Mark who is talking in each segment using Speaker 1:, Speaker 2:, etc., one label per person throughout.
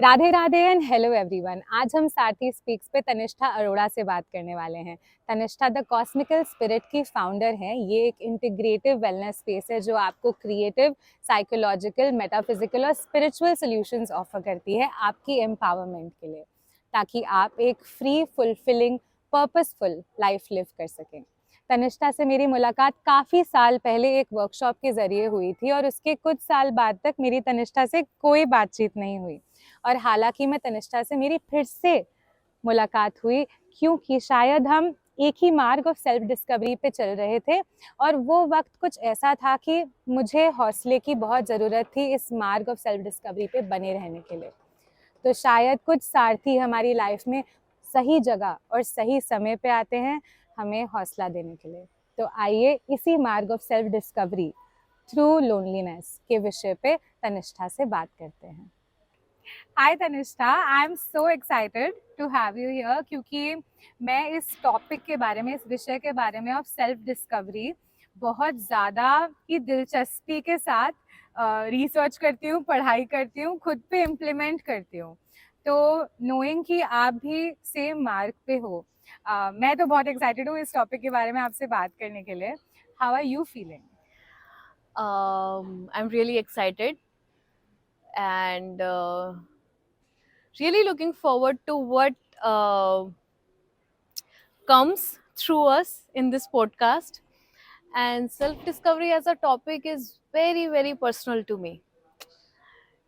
Speaker 1: Radhe Radhe and hello everyone. आज हम सारथी speaks पे तनिष्ठा अरोड़ा से बात करने वाले हैं। तनिष्ठा द कॉस्मिकल स्पिरिट की फाउंडर हैं। ये एक इंटीग्रेटिव वेलनेस स्पेस है जो आपको क्रिएटिव, साइकोलॉजिकल, मेटाफिजिकल और स्पिरिचुअल सॉल्यूशंस ऑफर करती है आपकी एम्पावरमेंट के लिए, ताकि आप एक free, fulfilling, purposeful life live कर सकें। तनिष्ठा से मेरी मुलाकात काफ़ी साल पहले एक वर्कशॉप के ज़रिए हुई थी और उसके कुछ साल बाद तक मेरी तनिष्ठा से कोई बातचीत नहीं हुई। और हालांकि मैं तनिष्ठा से मेरी फिर से मुलाकात हुई क्योंकि शायद हम एक ही मार्ग ऑफ सेल्फ डिस्कवरी पे चल रहे थे और वो वक्त कुछ ऐसा था कि मुझे हौसले की बहुत ज़रूरत थी इस मार्ग ऑफ सेल्फ डिस्कवरी पे बने रहने के लिए। तो शायद कुछ सारथी हमारी लाइफ में सही जगह और सही समय पे आते हैं हमें हौसला देने के लिए। तो आइए इसी मार्ग of self discovery through loneliness के विषय पे तनिष्ठा से बात करते हैं। Hi Tanishtha, I am so excited to have you here क्योंकि मैं इस टॉपिक के बारे में, इस विषय के बारे में ऑफ सेल्फ डिस्कवरी बहुत ज़्यादा ही दिलचस्पी के साथ रिसर्च करती हूँ, पढ़ाई करती हूँ, खुद पे इम्प्लीमेंट करती हूँ। तो नोइंग कि आप भी सेम मार्ग पे हो, मैं तो बहुत एक्साइटेड हूँ इस टॉपिक के बारे में आपसे बात करने के लिए। How are you feeling?
Speaker 2: I'm really excited and really looking forward to what uh, comes through us in this podcast. And self discovery as a topic is very, very personal to me.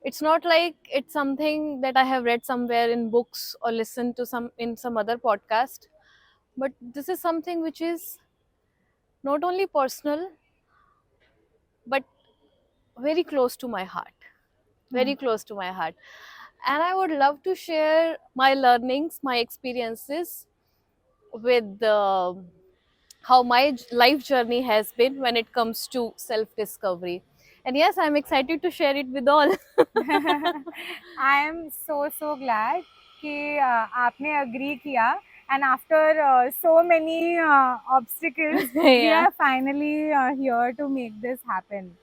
Speaker 2: It's not like it's something that I have read somewhere in books or listened to some other podcast, but this is something which is not only personal but very close to my heart. Very close to my heart. And I would love to share my learnings, my experiences with how my life journey has been when it comes to self discovery. And yes, I'm excited to share it with all.
Speaker 1: I am so glad कि आपने agree किया and after so many obstacles we
Speaker 2: Yeah.
Speaker 1: Are finally here to make this happen.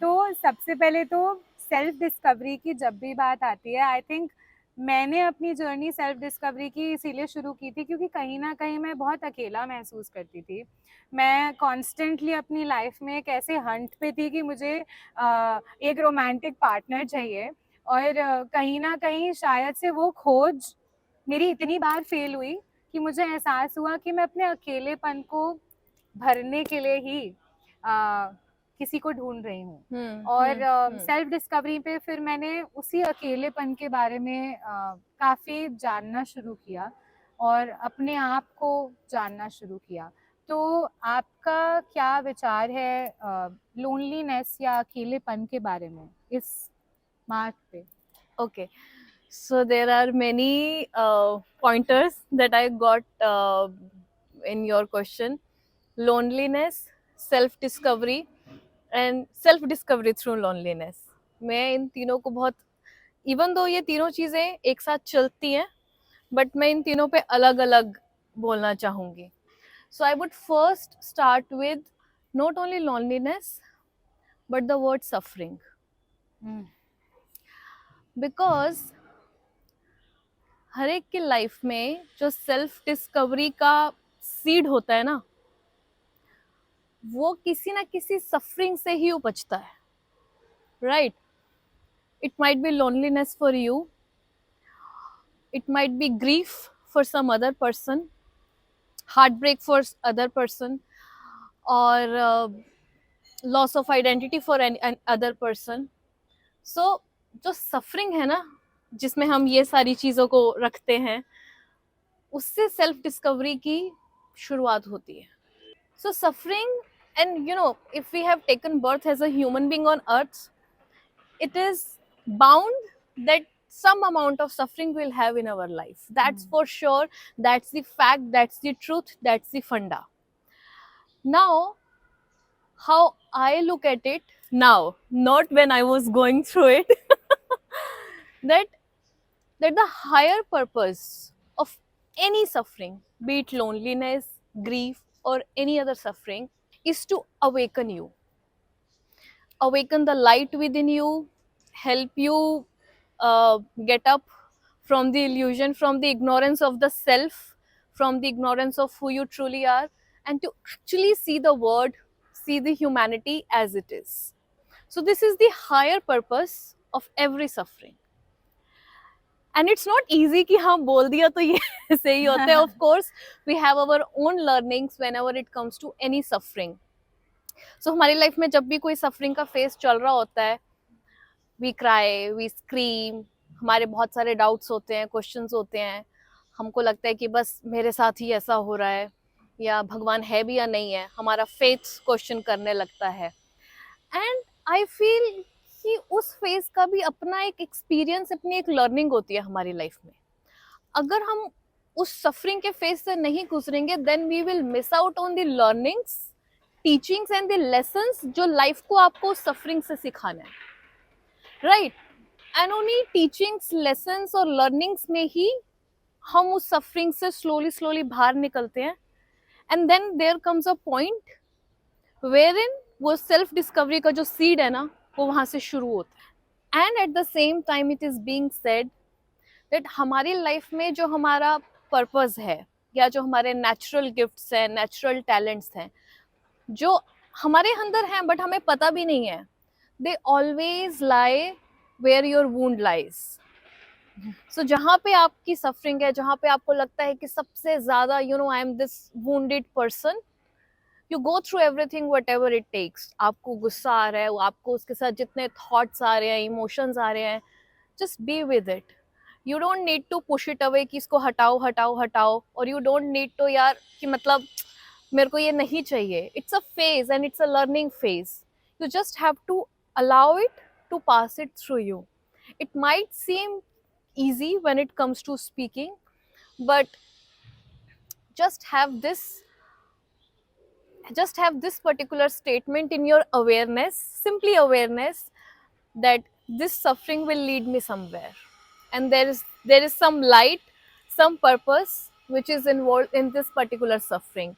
Speaker 1: तो सबसे पहले तो self discovery की जब भी बात आती है, आई थिंक मैंने अपनी जर्नी सेल्फ डिस्कवरी की इसीलिए शुरू की थी क्योंकि कहीं ना कहीं मैं बहुत अकेला महसूस करती थी। मैं कॉन्स्टेंटली अपनी लाइफ में एक ऐसे हंट पे थी कि मुझे एक रोमांटिक पार्टनर चाहिए और कहीं ना कहीं शायद से वो खोज मेरी इतनी बार फेल हुई कि मुझे एहसास हुआ कि मैं अपने अकेलेपन को भरने के लिए ही किसी को ढूंढ रही हूँ। और सेल्फ डिस्कवरी पे फिर मैंने उसी अकेलेपन के बारे में काफ़ी जानना शुरू किया और अपने आप को जानना शुरू किया। तो आपका क्या विचार है लोनलीनेस या अकेलेपन के बारे में इस मार्ग पे?
Speaker 2: Okay. So there are many pointers that I got in your question: loneliness, self discovery, and self discovery through loneliness. मैं इन तीनों को बहुत, इवन दो ये तीनों चीजें एक साथ चलती हैं, बट मैं इन तीनों पे अलग अलग बोलना चाहूंगी. So I would first start with not only loneliness but the word suffering, because हर एक की लाइफ में जो सेल्फ डिस्कवरी का सीड होता है ना, वो किसी ना किसी सफरिंग से ही उपजता है, right? It might be loneliness for you, it might be grief for some other person, heartbreak for other person, और loss of identity for an other person. So जो सफरिंग है ना, जिसमें हम ये सारी चीज़ों को रखते हैं, उससे सेल्फ डिस्कवरी की शुरुआत होती है. So suffering, and if we have taken birth as a human being on earth, it is bound that some amount of suffering we'll have in our life. That's for sure. That's the fact, that's the truth, that's the funda. Now, how I look at it now, not when I was going through it, that the higher purpose of any suffering, be it loneliness, grief, or any other suffering, is to awaken you, awaken the light within you, help you get up from the illusion, from the ignorance of the self, from the ignorance of who you truly are, and to actually see the world, see the humanity as it is. So this is the higher purpose of every suffering. And it's not easy कि हाँ बोल दिया तो ये सही होता है. Of course, we have our own learnings whenever it comes to any suffering. So हमारी लाइफ में जब भी कोई सफरिंग का फेस चल रहा होता है, वी क्राई, वी स्क्रीम, हमारे बहुत सारे डाउट्स होते हैं, क्वेश्चंस होते हैं, हमको लगता है कि बस मेरे साथ ही ऐसा हो रहा है, या भगवान है भी या नहीं है, हमारा फेथ क्वेश्चन करने लगता है. एंड आई फील कि उस फेज का भी अपना एक एक्सपीरियंस, अपनी एक लर्निंग होती है हमारी लाइफ में. अगर हम उस सफरिंग के फेज से नहीं गुजरेंगे, then we will miss out on the learnings, teachings and the lessons जो लाइफ को आपको सफरिंग से सिखाना है, राइट. एंड उन्हीं टीचिंग्स, लेसन्स और लर्निंग्स में ही हम उस सफरिंग से स्लोली स्लोली बाहर निकलते हैं. And then there comes a point where in वो सेल्फ डिस्कवरी का जो सीड है ना, वो वहां से शुरू होता है. And eight the same time it is being said that हमारी लाइफ में जो हमारा पर्पस है, या जो हमारे नेचुरल गिफ्ट्स हैं, नेचुरल टैलेंट्स हैं, जो हमारे अंदर हैं बट हमें पता भी नहीं है, they always lie where your wound lies. So जहाँ पे आपकी सफरिंग है, जहाँ पे आपको लगता है कि सबसे ज्यादा I am this wounded person, you go through everything whatever it takes. आपको गुस्सा आ रहा है, आपको उसके साथ जितने थॉट्स आ रहे हैं, इमोशंस आ रहे हैं, just be with it. You don't need to push it away कि इसको हटाओ हटाओ हटाओ, और यू डोंट नीड टू यार कि मतलब मेरे को ये नहीं चाहिए. It's a phase and it's a learning phase. You just have to allow it to pass it through you. It might seem easy when it comes to speaking, but just have this particular statement in your awareness, simply awareness, that this suffering will lead me somewhere, and there is some light, some purpose which is involved in this particular suffering.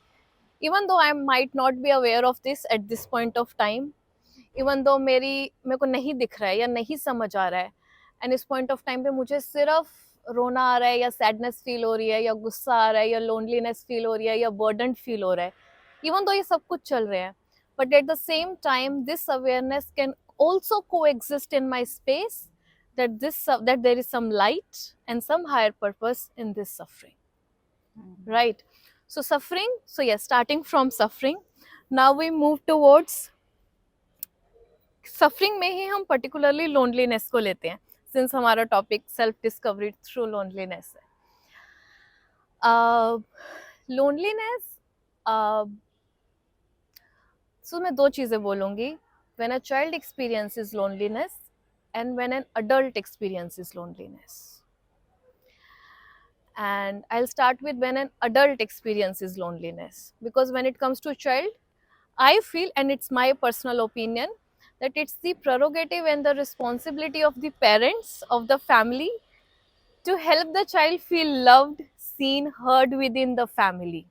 Speaker 2: Even though I might not be aware of this at this point of time, even though मेरे को नहीं दिख रहा है या नहीं समझ आ रहा है, एंड इस पॉइंट ऑफ टाइम पे मुझे सिर्फ रोना आ रहा है, या सैडनेस फील हो रही है, या गुस्सा आ रहा है, या लोनलीनेस फील हो रही है, या बर्डन फील हो रहा है, इवन दो ये सब कुछ चल रहे हैं, but at the same time this awareness can also coexist in my space, that there is some light and some higher purpose in this suffering. Right? So suffering, so yes, starting from suffering, now we move towards suffering में ही हम particularly loneliness को लेते हैं, since हमारा topic self discovery through loneliness है. Loneliness, सो मैं दो चीज़ें बोलूँगी. When a child experiences loneliness and when an adult experiences loneliness. And I'll start with when an adult experiences loneliness, because when it comes to a child, I feel, and it's my personal opinion, that it's the prerogative and the responsibility of the parents, of the family, to help the child feel loved, seen, heard within the family,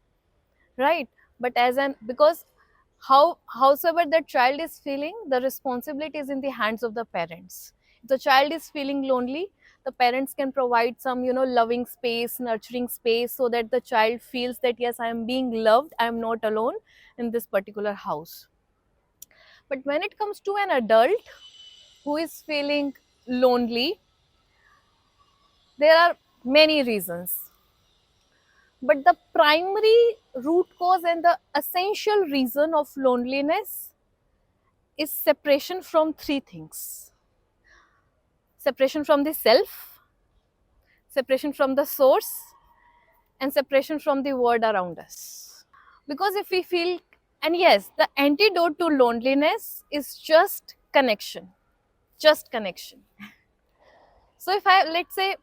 Speaker 2: right? But because howsoever that child is feeling, the responsibility is in the hands of the parents. If the child is feeling lonely, the parents can provide some loving space, nurturing space, so that the child feels that yes, I am being loved, I am not alone in this particular house. But when it comes to an adult who is feeling lonely, there are many reasons. But the primary root cause and the essential reason of loneliness is separation from three things: separation from the self, separation from the source, and separation from the world around us. Because if we feel, and yes, the antidote to loneliness is just connection. Just connection. So let's say,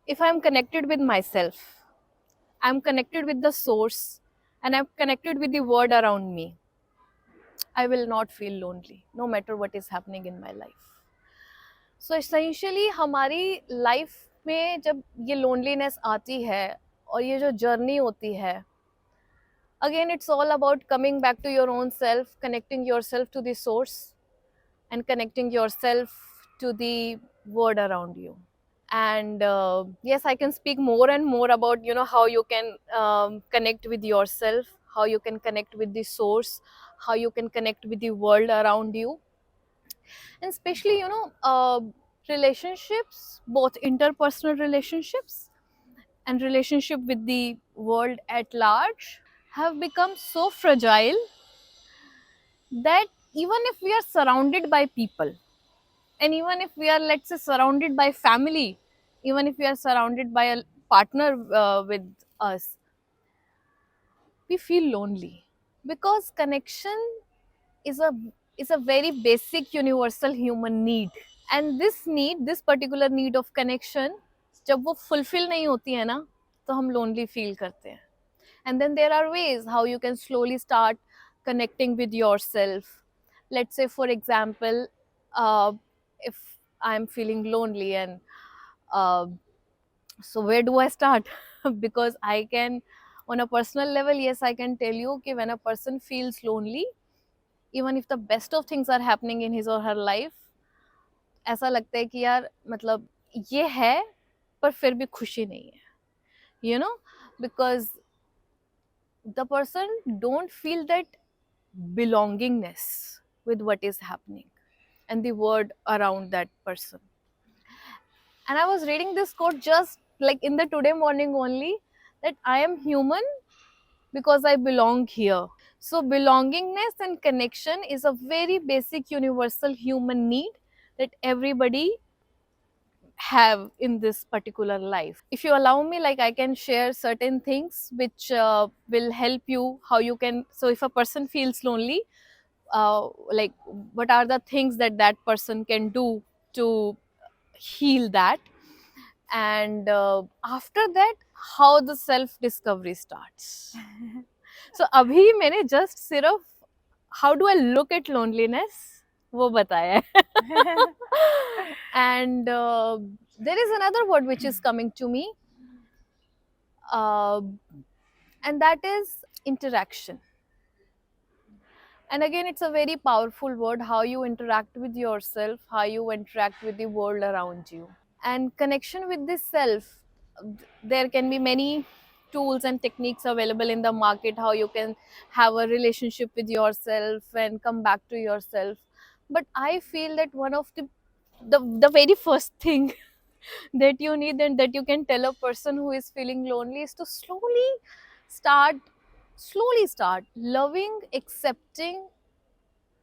Speaker 2: if I'm connected with myself, I'm connected with the source, and I'm connected with the world around me, I will not feel lonely, no matter what is happening in my life. So essentially, हमारी life में जब ये loneliness आती है और ये जो journey होती है, again it's all about coming back to your own self, connecting yourself to the source, and connecting yourself to the world around you. And yes, I can speak more and more about, you know, how you can connect with yourself, how you can connect with the source, how you can connect with the world around you. And especially, you know, relationships, both interpersonal relationships and relationship with the world at large, have become so fragile that even if we are surrounded by people, and even if we are, let's say, surrounded by family, even if we are surrounded by a partner with us, we feel lonely, because connection is a very basic universal human need. And this need, this particular need of connection, जब वो fulfill नहीं होती है ना, तो हम lonely feel करते हैं. And then there are ways how you can slowly start connecting with yourself. Let's say, for example, uh, if I'm feeling lonely, and uh, so where do I start? Because I can, on a personal level, yes, I can tell you कि when a person feels lonely, even if the best of things are happening in his or her life, ऐसा लगता है कि यार मतलब ये है पर फिर भी खुशी नहीं है, you know, because the person don't feel that belongingness with what is happening and the word around that person. And I was reading this quote just like in the today morning only, that I am human because I belong here. So belongingness and connection is a very basic universal human need that everybody have in this particular life. If you allow me, like, I can share certain things which will help you how you can. So if a person feels lonely, like, what are the things that that person can do to heal that, and after that, how the self discovery starts. So अभी मैंने just सिर्फ how do I look at loneliness वो बताया है. And there is another word which is coming to me, uh, and that is interaction. And again, it's a very powerful word, how you interact with yourself, how you interact with the world around you. And connection with the self, there can be many tools and techniques available in the market, how you can have a relationship with yourself and come back to yourself. But I feel that one of the very first thing that you need and that you can tell a person who is feeling lonely is to start slowly start loving, accepting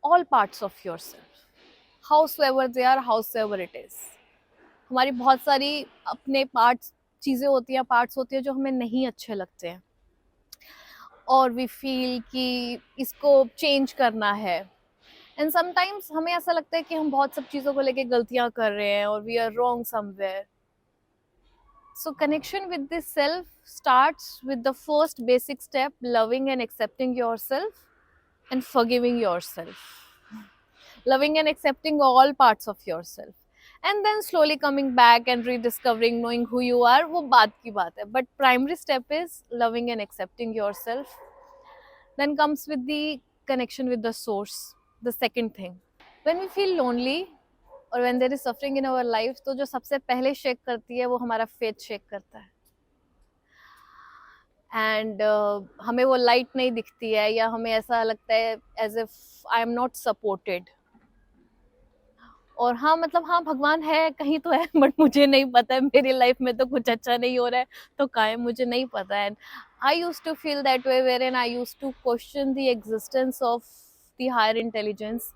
Speaker 2: all parts of yourself, howsoever they are, howsoever it is. हमारी बहुत सारी अपने parts, चीज़ें होती हैं, parts होती हैं जो हमें नहीं अच्छे लगते हैं, और वी फील कि इसको चेंज करना है. एंड समटाइम्स हमें ऐसा लगता है कि हम बहुत सब चीज़ों को लेके गलतियां कर रहे हैं और we are wrong somewhere. So connection with this self starts with the first basic step, loving and accepting yourself and forgiving yourself. Loving and accepting all parts of yourself. And then slowly coming back and rediscovering, knowing who you are, वो बात की बात है. But primary step is loving and accepting yourself. Then comes with the connection with the source, the second thing. When we feel lonely or when there is suffering in our life, तो जो सबसे पहले shake करती है वो हमारा faith shake करता है. एंड हमें वो लाइट नहीं दिखती है, या हमें ऐसा लगता है as if I am not supported. और हाँ, मतलब हाँ, भगवान है कहीं तो है, बट मुझे नहीं पता है, मेरी लाइफ में तो कुछ अच्छा नहीं हो रहा है, तो क्या है मुझे नहीं पता है. I used to feel that way, where an I used to question the existence of the higher intelligence,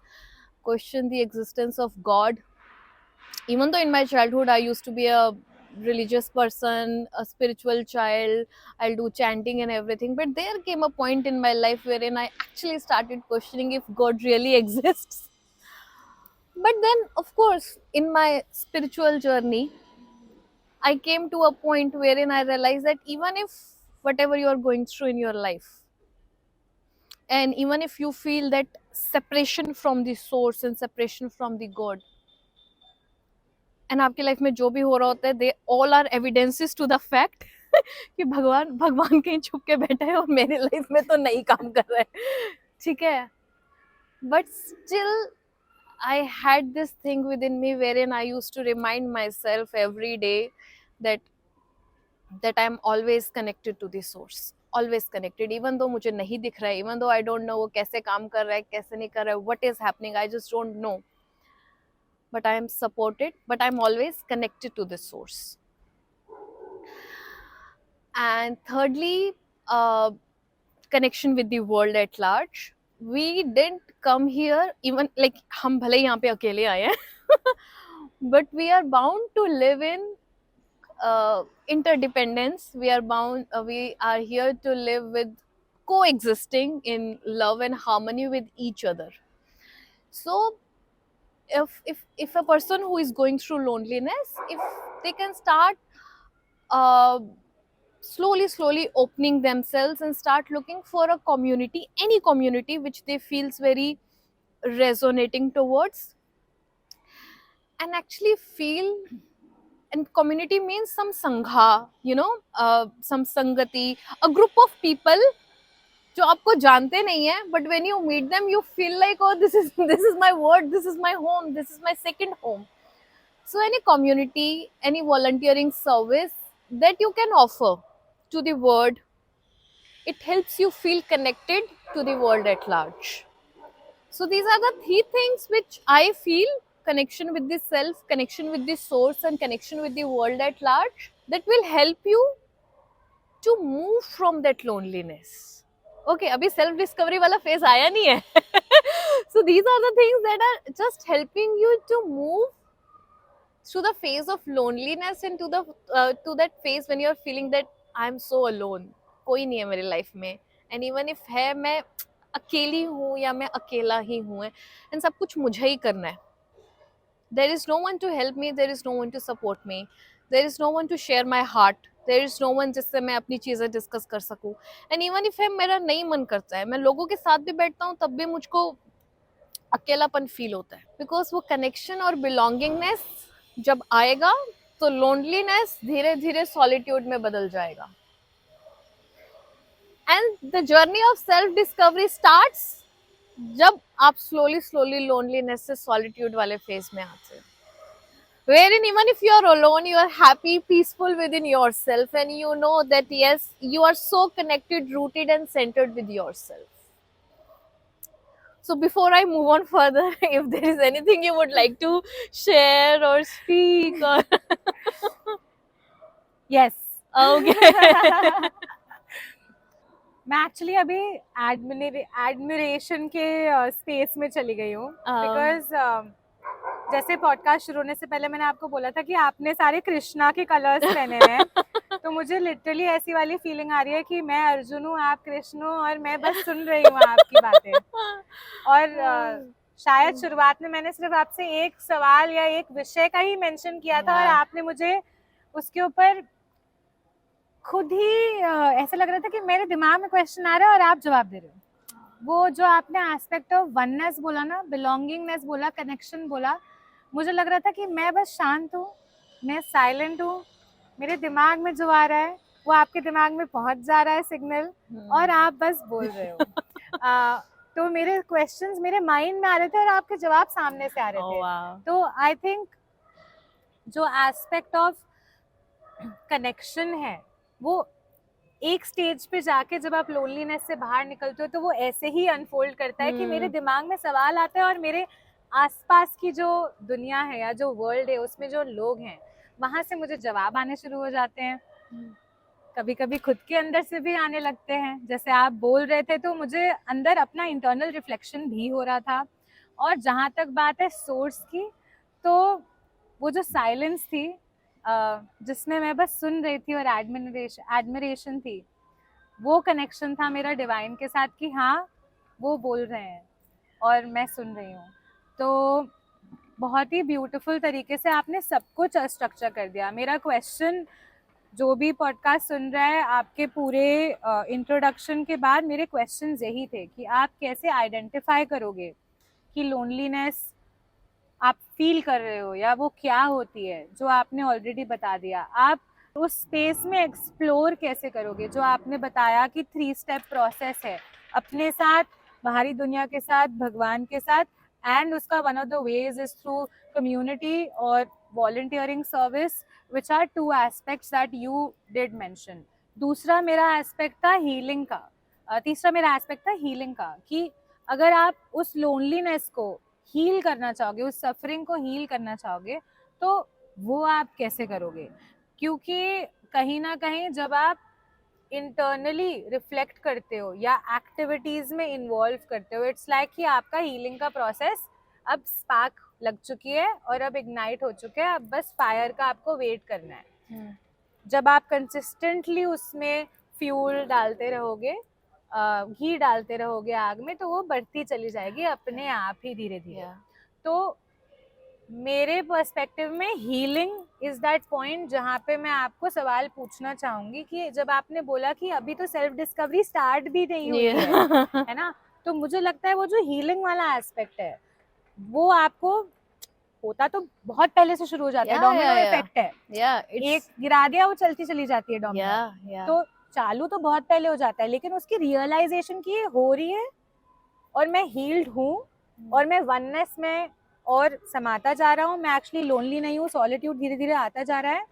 Speaker 2: question the existence of God. Even though in my childhood I used to be a religious person, a spiritual child, I'll do chanting and everything, but there came a point in my life wherein I actually started questioning if God really exists. But then, of course, in my spiritual journey, I came to a point wherein I realized that even if whatever you are going through in your life, and even if you feel that separation from the source and separation from the God, and आपकी life में जो भी हो रहा होता है, they all are evidences to the fact कि भगवान भगवान कहीं छुप के बैठा है और मेरी लाइफ में तो नहीं काम कर रहा है. ठीक है, but still I had this thing within me wherein I used to remind myself every day that I'm always connected to the source, always connected, even though मुझे नहीं दिख रहा है, even though I don't know वो कैसे काम कर रहा है, कैसे नहीं कर रहा है, what is happening, I just don't know, but I am supported, but I'm always connected to the source. And thirdly, connection with the world at large. We didn't come here, even like हम भले यहाँ पे अकेले आए हैं but we are bound to live in interdependence. We are here to live with coexisting in love and harmony with each other. So if a person who is going through loneliness, if they can start uh, slowly opening themselves and start looking for a community, any community which they feels very resonating towards, and actually feel, and community means some sangha, some sangati, a group of people जो आपको जानते नहीं है, but when you meet them you feel like, oh, this is my word, this is my home, this is my second home. So any community, any volunteering service that you can offer to the world, it helps you feel connected to the world at large. So these are the three things which I feel: connection with the self, connection with the source, and connection with the world at large, that will help you to move from that loneliness. Okay, अभी self discovery वाला phase आया नहीं है. So these are the things that are just helping you to move through the phase of loneliness and to that phase when you're feeling that I'm so alone, कोई नहीं है मेरी life में, and even if है, मैं अकेली हूँ या मैं अकेला ही हूँ, and सब कुछ मुझे ही करना है. There is no one to help me, there is no one to support me, there is no one to share my heart, there is no one जिससे मैं अपनी चीज़ें डिस्कस कर सकूँ. And even if मेरा नहीं मन करता है, मैं लोगों के साथ भी बैठता हूँ, तब भी मुझको अकेलापन फील होता है, बिकॉज वो कनेक्शन और बिलोंगिंगनेस जब आएगा तो लोनलीनेस धीरे धीरे सॉलिट्यूड में बदल जाएगा. And the journey of self discovery starts जब आप स्लोली लोनलीनेस से सॉलिट्यूड वाले फेज में आते हैं, wherein even if you are alone, you are happy, peaceful within yourself, and you know that yes, you are so connected, rooted and centered with yourself. So before I move on further, if there is anything you would like to share or speak or
Speaker 1: Yes.
Speaker 2: okay.
Speaker 1: मैं actually अभी admiration के space में चली गई हूँ, because जैसे podcast शुरू होने से पहले मैंने आपको बोला था कि आपने सारे कृष्णा के कलर्स पहने हुए हैं. तो मुझे लिटरली ऐसी वाली फीलिंग आ रही है कि मैं अर्जुन हूँ, आप कृष्ण हो, और मैं बस सुन रही हूँ आपकी बातें. और शायद शुरुआत में मैंने सिर्फ आपसे एक सवाल या एक विषय का ही मेंशन किया था, और आपने मुझे उसके ऊपर खुद ही ऐसा लग रहा था कि मेरे दिमाग में क्वेश्चन आ रहा है और आप जवाब दे रहे हो. वो जो आपने एस्पेक्ट ऑफ वननेस बोला ना, बिलोंगिंगनेस बोला, कनेक्शन बोला, मुझे लग रहा था कि मैं बस शांत हूँ, मैं साइलेंट हूँ, मेरे दिमाग में जो आ रहा है वो आपके दिमाग में पहुंच जा रहा है सिग्नल, और आप बस बोल रहे हो. तो मेरे क्वेश्चंस मेरे माइंड में आ रहे थे और आपके जवाब सामने से आ रहे थे. तो आई थिंक जो एस्पेक्ट ऑफ कनेक्शन है वो एक स्टेज पे जाके जब आप लोनलीनेस से बाहर निकलते हो तो वो ऐसे ही अनफोल्ड करता है कि मेरे दिमाग में सवाल आता है और मेरे आसपास की जो दुनिया है या जो वर्ल्ड है उसमें जो लोग हैं वहां से मुझे जवाब आने शुरू हो जाते हैं. कभी कभी खुद के अंदर से भी आने लगते हैं. जैसे आप बोल रहे थे तो मुझे अंदर अपना इंटरनल रिफ्लेक्शन भी हो रहा था. और जहाँ तक बात है सोर्स की, तो वो जो साइलेंस थी जिसमें मैं बस सुन रही थी और एडमिरेशन थी, वो कनेक्शन था मेरा डिवाइन के साथ कि हाँ वो बोल रहे हैं और मैं सुन रही हूँ. तो बहुत ही ब्यूटीफुल तरीके से आपने सब कुछ स्ट्रक्चर कर दिया. मेरा क्वेश्चन, जो भी पॉडकास्ट सुन रहा है, आपके पूरे इंट्रोडक्शन के बाद मेरे क्वेश्चंस यही थे कि आप कैसे आइडेंटिफाई करोगे कि लोनलीनेस आप फील कर रहे हो या वो क्या होती है, जो आपने ऑलरेडी बता दिया. आप उस स्पेस में एक्सप्लोर कैसे करोगे, जो आपने बताया कि 3 स्टेप प्रोसेस है, अपने साथ, बाहरी दुनिया के साथ, भगवान के साथ, and उसका one of the ways is through community or volunteering service, which are two aspects that you did mention. दूसरा मेरा एस्पेक्ट था हीलिंग का, तीसरा मेरा एस्पेक्ट था हीलिंग का, कि अगर आप उस लोनलीनेस को हील करना चाहोगे, उस सफरिंग को हील करना चाहोगे, तो वो आप कैसे करोगे? क्योंकि कहीं ना कहीं जब आप इंटरनली रिफ्लेक्ट करते हो या एक्टिविटीज में इन्वॉल्व करते हो, इट्स लाइक कि आपका हीलिंग का प्रोसेस अब स्पार्क लग चुकी है और अब इग्नाइट हो चुके हैं, अब बस फायर का आपको वेट करना है। जब आप कंसिस्टेंटली उसमें फ्यूल डालते रहोगे, घी डालते रहोगे आग में, तो वो बढ़ती चली जाएगी अपने आप ही धीरे धीरे। तो मेरे पर्सपेक्टिव में हीलिंग इज दैट पॉइंट जहाँ पे मैं आपको सवाल पूछना चाहूंगी कि जब आपने बोला कि अभी तो सेल्फ डिस्कवरी स्टार्ट भी नहीं हुई है ना, तो मुझे लगता है वो जो हीलिंग वाला एस्पेक्ट है वो आपको होता तो बहुत पहले से शुरू हो जाता है, डोमिनो इफेक्ट है, एक गिरा दिया वो चलती चली जाती है डोमिनो, तो चालू तो बहुत पहले हो जाता है, लेकिन उसकी रियलाइजेशन की हो रही है और मैं हील्ड हूँ और मैं वननेस में और समाता जा रहा हूँ, मैं एक्चुअली लोनली नहीं हूँ, सॉलिट्यूड धीरे धीरे आता जा रहा है,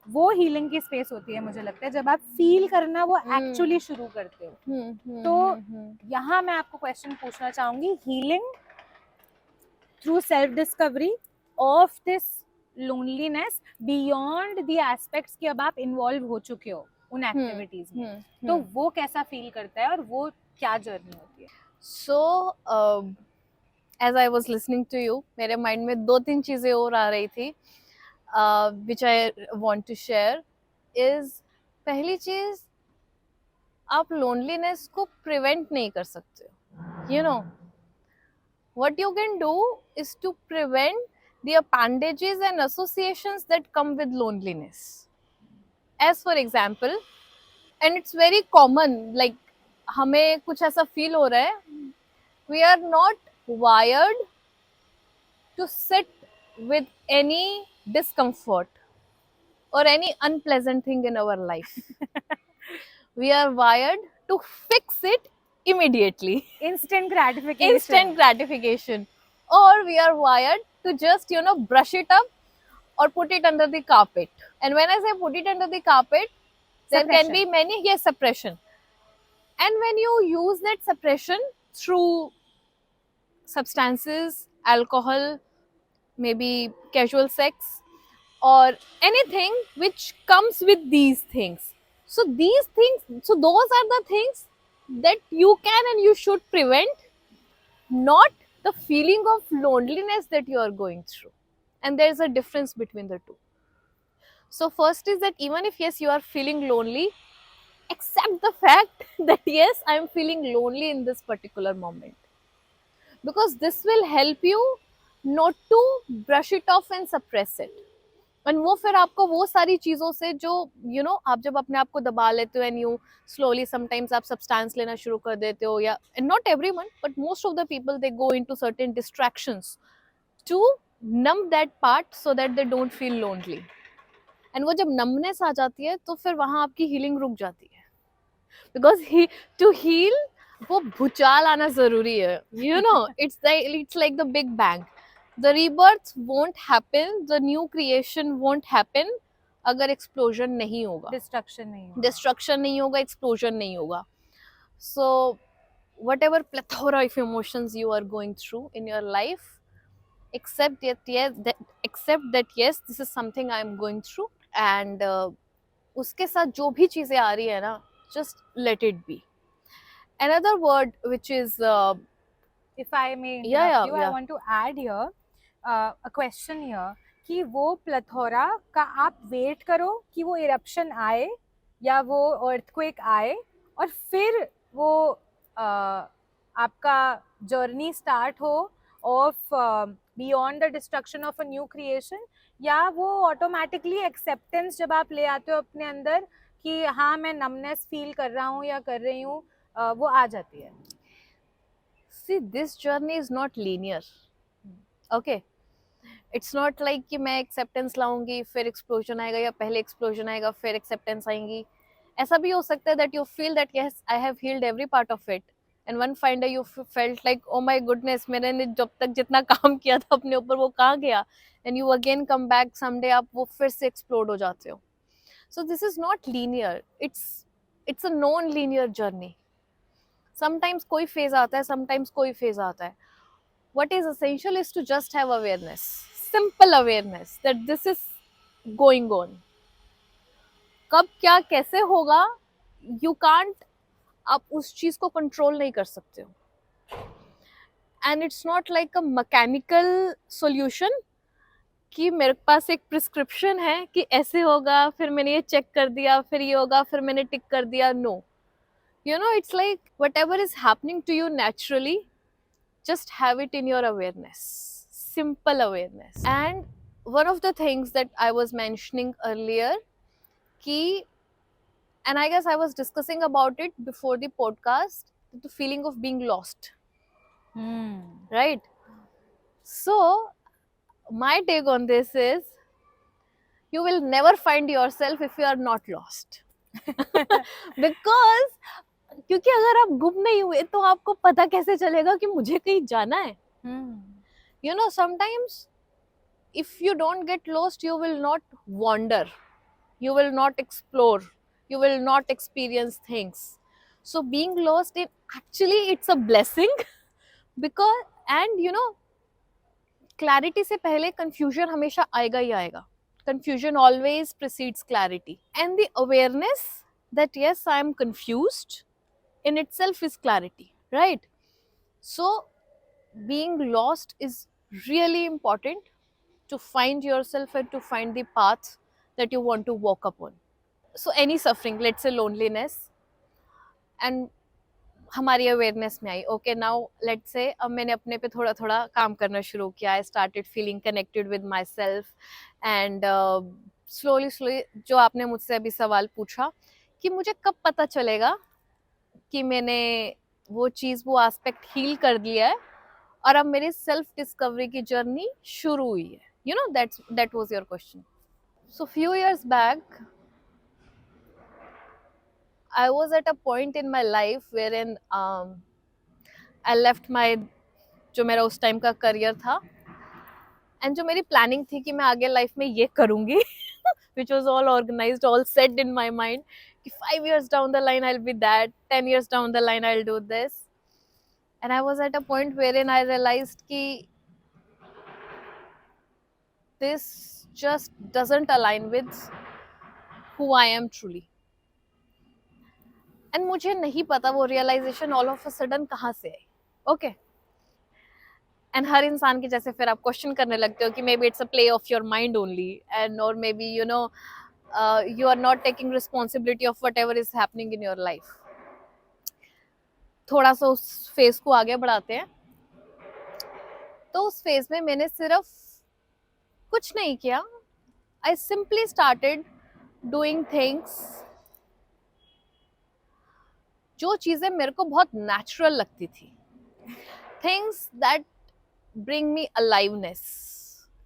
Speaker 1: वो हीलिंग की स्पेस होती है मुझे लगता है जब आप फील करना वो एक्चुअली शुरू करते हो। तो यहाँ मैं आपको क्वेश्चन पूछना चाहूंगी, healing through self discovery of this loneliness beyond the aspects कि अब आप इन्वॉल्व हो चुके हो उन एक्टिविटीज में, तो वो कैसा फील करता है और वो क्या जर्नी होती है?
Speaker 2: सो as I was listening to you, मेरे माइंड में 2-3 चीजें और आ रही थी which I want to share is, पहली चीज, आप लोनलीनेस को प्रिवेंट नहीं कर सकते हो। You know, what you can do is to prevent the appendages and associations that come with loneliness. As for example, and it's very common, like हमें कुछ ऐसा फील हो रहा है, we are not wired to sit with any discomfort or any unpleasant thing in our life. We are wired to fix it immediately.
Speaker 1: Instant gratification.
Speaker 2: Instant gratification. Or we are wired to just, brush it up or put it under the carpet. And when I say put it under the carpet, there can be many, yes, suppression. And when you use that suppression through substances, alcohol, maybe casual sex, or anything which comes with these things. So those are the things that you can and you should prevent, not the feeling of loneliness that you are going through. And there is a difference between the two. So first is that even if, yes, you are feeling lonely, accept the fact that yes, I am feeling lonely in this particular moment. Because this will help you not to brush it off and suppress it. And वो फिर आपको वो सारी चीज़ों से जो आप जब अपने आप को दबा लेते हो and you slowly sometimes आप substance लेना शुरू कर देते हो, या and not everyone but most of the people they go into certain distractions to numb that part so that they don't feel lonely. And वो जब numbness आ जाती है तो फिर वहाँ आपकी healing रुक जाती है, because to heal वो भूचाल आना जरूरी है. It's like the big bang. The rebirth won't happen, the new creation won't happen अगर explosion नहीं होगा, destruction नहीं होगा, explosion नहीं होगा. So whatever plethora of emotions you are going through in your life, accept that yes, this is something I am going through, and उसके साथ जो भी चीजें आ रही है ना, just let it be. Another word which is
Speaker 1: if I may interrupt you, I want to add here a question here कि वो प्लेथोरा का आप वेट करो कि वो इरप्शन आए या वो अर्थक्वेक आए और फिर वो आपका जर्नी स्टार्ट हो of beyond the destruction of a new creation, या वो ऑटोमेटिकली एक्सेप्टेंस जब आप ले आते हो अपने अंदर कि हाँ मैं नमनेस फील कर रहा हूँ या कर रही हूँ, वो आ जाती है?
Speaker 2: See, this journey is not linear. Okay, it's not like कि मैं acceptance लाऊंगी फिर explosion आएगा, या पहले explosion आएगा फिर acceptance आएंगी. ऐसा भी हो सकता है that you feel that yes, I have healed every part of it and one fine day you felt like oh my goodness, मैंने जब तक जितना काम किया था अपने ऊपर वो कहाँ गया, and you again come back someday, आप वो फिर से एक्सप्लोड हो जाते हो. So this is not linear, it's a non linear journey. Sometimes कोई फेज आता है, समटाइम्स कोई फेज आता है. What is essential is to just have awareness, simple awareness that this is going on. कब क्या कैसे होगा, you can't, आप उस चीज को कंट्रोल नहीं कर सकते हो. And it's not like a mechanical solution कि मेरे पास एक प्रिस्क्रिप्शन है कि ऐसे होगा, फिर मैंने ये चेक कर दिया, फिर ये होगा, फिर मैंने टिक कर दिया. No, you know, it's like whatever is happening to you naturally, just have it in your awareness, simple awareness. And one of the things that I was mentioning earlier ki, and I guess I was discussing about it before the podcast, the feeling of being lost. Right? So my take on this is, you will never find yourself if you are not lost. Because क्योंकि अगर आप गुम नहीं हुए तो आपको पता कैसे चलेगा कि मुझे कहीं जाना है. You know, sometimes if you don't get lost, you will not wander, you will not explore, you will not experience things. So being lost, actually it's a blessing. Because, and you know, clarity से पहले confusion हमेशा आएगा ही आएगा. Confusion always precedes clarity, and the awareness that yes, I am confused in itself is clarity, right? So being lost is really important to find yourself and to find the path that you want to walk upon. So any suffering, let's say loneliness, and हमारी awareness में आई, okay now let's say अब मैंने अपने पे थोड़ा थोड़ा काम करना शुरू किया, I started feeling connected with my self. And slowly slowly, जो आपने मुझसे अभी सवाल पूछा कि मुझे कब पता चलेगा कि मैंने वो चीज़, वो एस्पेक्ट हील कर दिया है और अब मेरी सेल्फ डिस्कवरी की जर्नी शुरू हुई है. You know, that was your question. So few years back, I was at a point in my life wherein I left my, जो मेरा उस टाइम का करियर था, एंड जो मेरी प्लानिंग थी कि मैं आगे लाइफ में ये करूँगी, which was all organized, all set in my mind, कि 5 years down the line I'll be that, 10 years down the line I'll do this. And I was at a point wherein I realized कि this just doesn't align with who I am truly. And मुझे नहीं पता वो realization all of a sudden कहाँ से आई. Okay, and हर इंसान की जैसे फिर आप क्वेश्चन करने लगते हो कि maybe it's a play of your mind only, and or maybe you know you are not taking responsibility of whatever is happening in your life. थोड़ा सा उस फेज को आगे बढ़ाते हैं. तो उस फेज में मैंने सिर्फ कुछ नहीं किया, I simply started doing things, जो चीज़ें मेरे को बहुत नेचुरल लगती थी, things that bring me aliveness,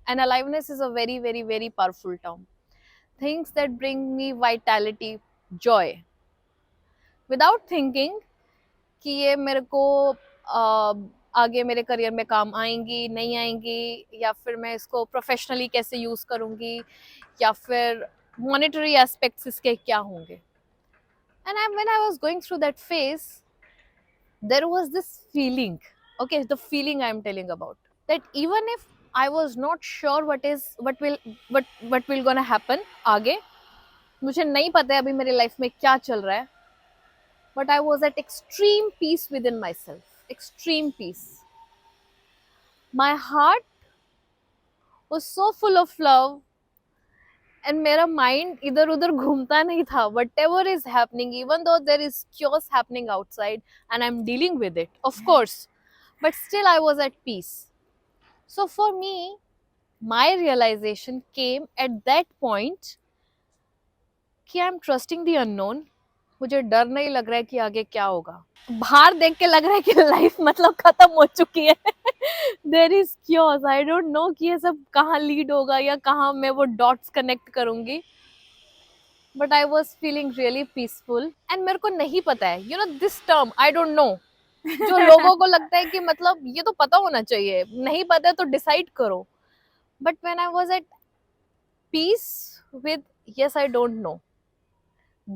Speaker 2: and aliveness is a very very very powerful term. Things that bring me vitality, Joy, without thinking कि ये मेरे को आगे मेरे करियर में काम आएंगी नहीं आएंगी, या फिर मैं इसको प्रोफेशनली कैसे यूज़ करूँगी, या फिर मॉनेटरी एस्पेक्ट्स इसके क्या होंगे. And when I was going through that phase, there was this feeling, okay, the feeling I am telling about, that even if I was not sure what will gonna happen आगे, मुझे नहीं पता है अभी मेरी लाइफ में क्या चल रहा है, but I was at extreme peace within myself, extreme peace. My heart was so full of love, and मेरा माइंड इधर उधर घूमता नहीं था. Whatever is happening, even though there is क्योर्स happening outside and I am dealing with it, of course, but still I was at peace. So for me, my realisation came at that point कि I am trusting the unknown. मुझे डर नहीं लग रहा है कि आगे क्या होगा. बाहर देख के लग रहा है कि लाइफ मतलब खत्म हो चुकी है. There is cures, I don't know कि ये सब कहाँ लीड होगा या कहाँ मैं वो डॉट्स कनेक्ट करूंगी. But I was feeling really peaceful, and मेरे को नहीं पता है, you know this term, I don't no जो लोगों को लगता है कि मतलब ये तो पता होना चाहिए, नहीं पता है तो डिसाइड करो. But when I was at peace with yes I don't know,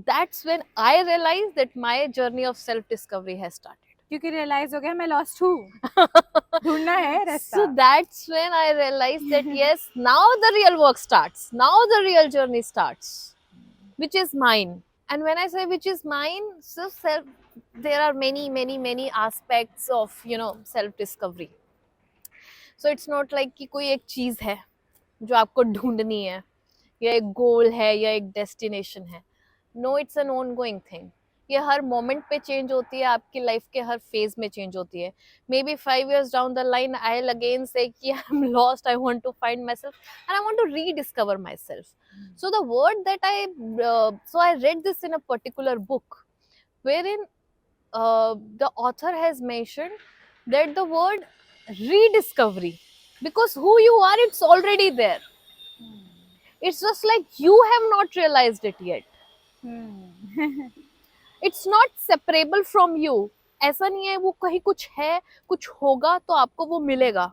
Speaker 2: that's when I realized that my journey of self discovery has started.
Speaker 1: क्योंकि रियलाइज हो गया मैं लॉस्ट हूँ, ढूंढना है रास्ता.
Speaker 2: So that's when I realized that yes, now the real work starts. Now the real journey starts, which is mine. And when I say which is mine, so self, there are many aspects of self discovery. So it's not like कि कोई एक चीज है जो आपको ढूंढनी है, या एक गोल है, या एक डेस्टिनेशन है. No, it's an ongoing thing. ये हर मोमेंट पे चेंज होती है, आपकी लाइफ के हर फेज में चेंज होती है. Maybe 5 years down the line I will again say कि I am lost, I want to find myself and I want to rediscover myself. So the word that I read this in a particular book wherein the author has mentioned that the word rediscovery, because who you are, it's already there. It's just like you have not realized it yet. It's not separable from you. ऐसा नहीं है वो कहीं कुछ है, कुछ होगा तो आपको वो मिलेगा.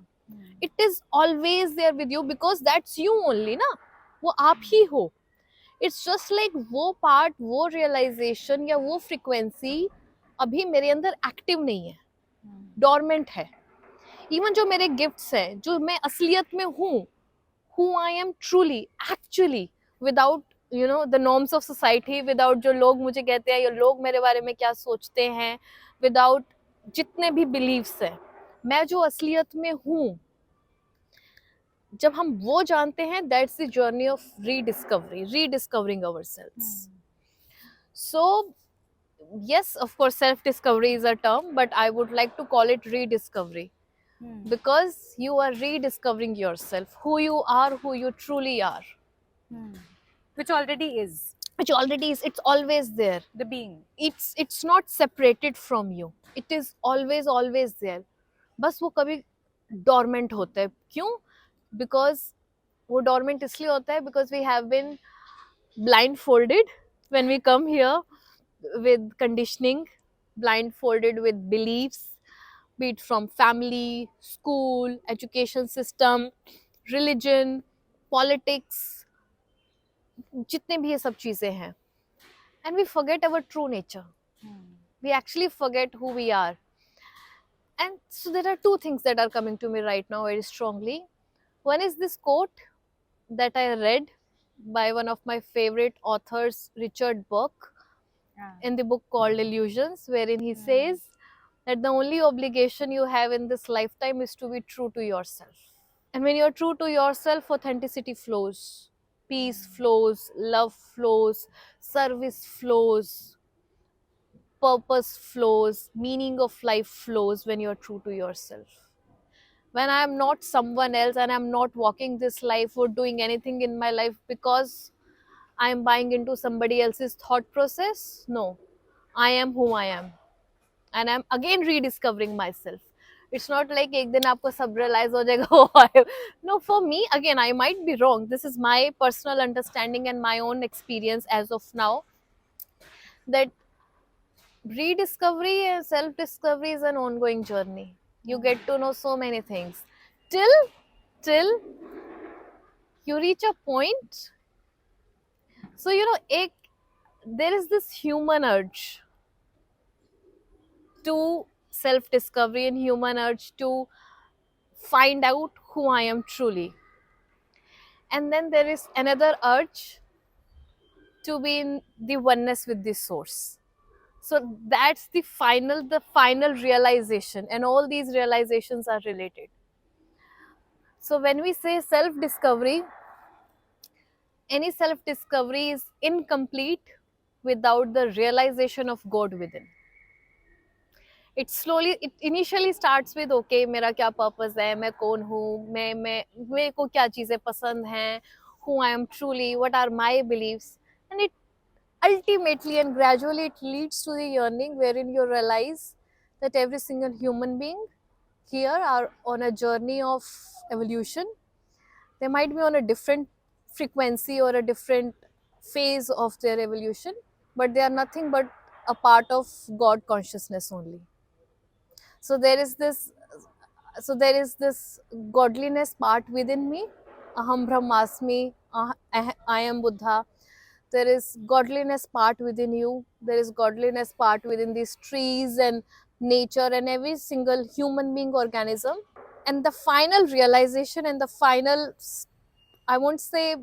Speaker 2: It is always there with you because that's you only ना, वो आप ही हो. It's just like वो पार्ट, वो रियलाइजेशन या वो फ्रीक्वेंसी अभी मेरे अंदर एक्टिव नहीं है, डोरमेंट है. इवन जो मेरे गिफ्ट्स हैं, जो मैं असलियत में हूँ, who I am truly, actually, without the norms of society, without जो लोग मुझे कहते हैं या लोग मेरे बारे में क्या सोचते हैं, without जितने भी beliefs हैं, मैं जो असलियत में हूँ, जब हम वो जानते हैं, that's the journey of rediscovering ourselves. So yes, of course, self discovery is a term, but I would like to call it rediscovery. Because you are rediscovering yourself, who you are, who you truly are.
Speaker 1: Which already is.
Speaker 2: Which already is, it's always there.
Speaker 1: The being.
Speaker 2: It's not separated from you. It is always there. बस वो कभी dormant होता है. क्यों? Because वो dormant इसलिए होता है because we have been blindfolded when we come here with conditioning, blindfolded with beliefs, be it from family, school, education system, religion, politics, जितने भी ये सब चीजें हैं. And we forget our true nature. We actually forget who we are. And so there are two things that are coming to me right now very strongly. One is this quote that I read by one of my favorite authors, Richard Burke, in the book called Illusions, wherein he says that the only obligation you have in this lifetime is to be true to yourself. And when you're true to yourself, authenticity flows, peace flows, love flows, service flows, purpose flows, meaning of life flows when you're true to yourself. When I am not someone else and I'm not walking this life or doing anything in my life because I am buying into somebody else's thought process, no, I am who I am. And I'm again rediscovering myself. It's not like एक दिन आपको सब realize हो जाएगा. Oh, no, for me, again, I might be wrong. This is my personal understanding and my own experience as of now. That rediscovery and self-discovery is an ongoing journey. You get to know so many things till you reach a point. So there is this human urge to self-discovery and human urge to find out who I am truly. And then there is another urge to be in the oneness with the source. So that's the final realization, and all these realizations are related. So when we say self-discovery, any self-discovery is incomplete without the realization of God within. It initially starts with okay, मेरा क्या purpose है, मैं कौन हूँ, मेरे को क्या चीजें पसंद हैं, who I am truly, what are my beliefs, and it ultimately and gradually it leads to the yearning wherein you realize that every single human being here are on a journey of evolution. They might be on a different frequency or a different phase of their evolution, but they are nothing but a part of God consciousness only. So there is this godliness part within me. Aham brahmasmi, I am Buddha. There is godliness part within you. There is godliness part within these trees and nature and every single human being organism. And the final realization and the final, I won't say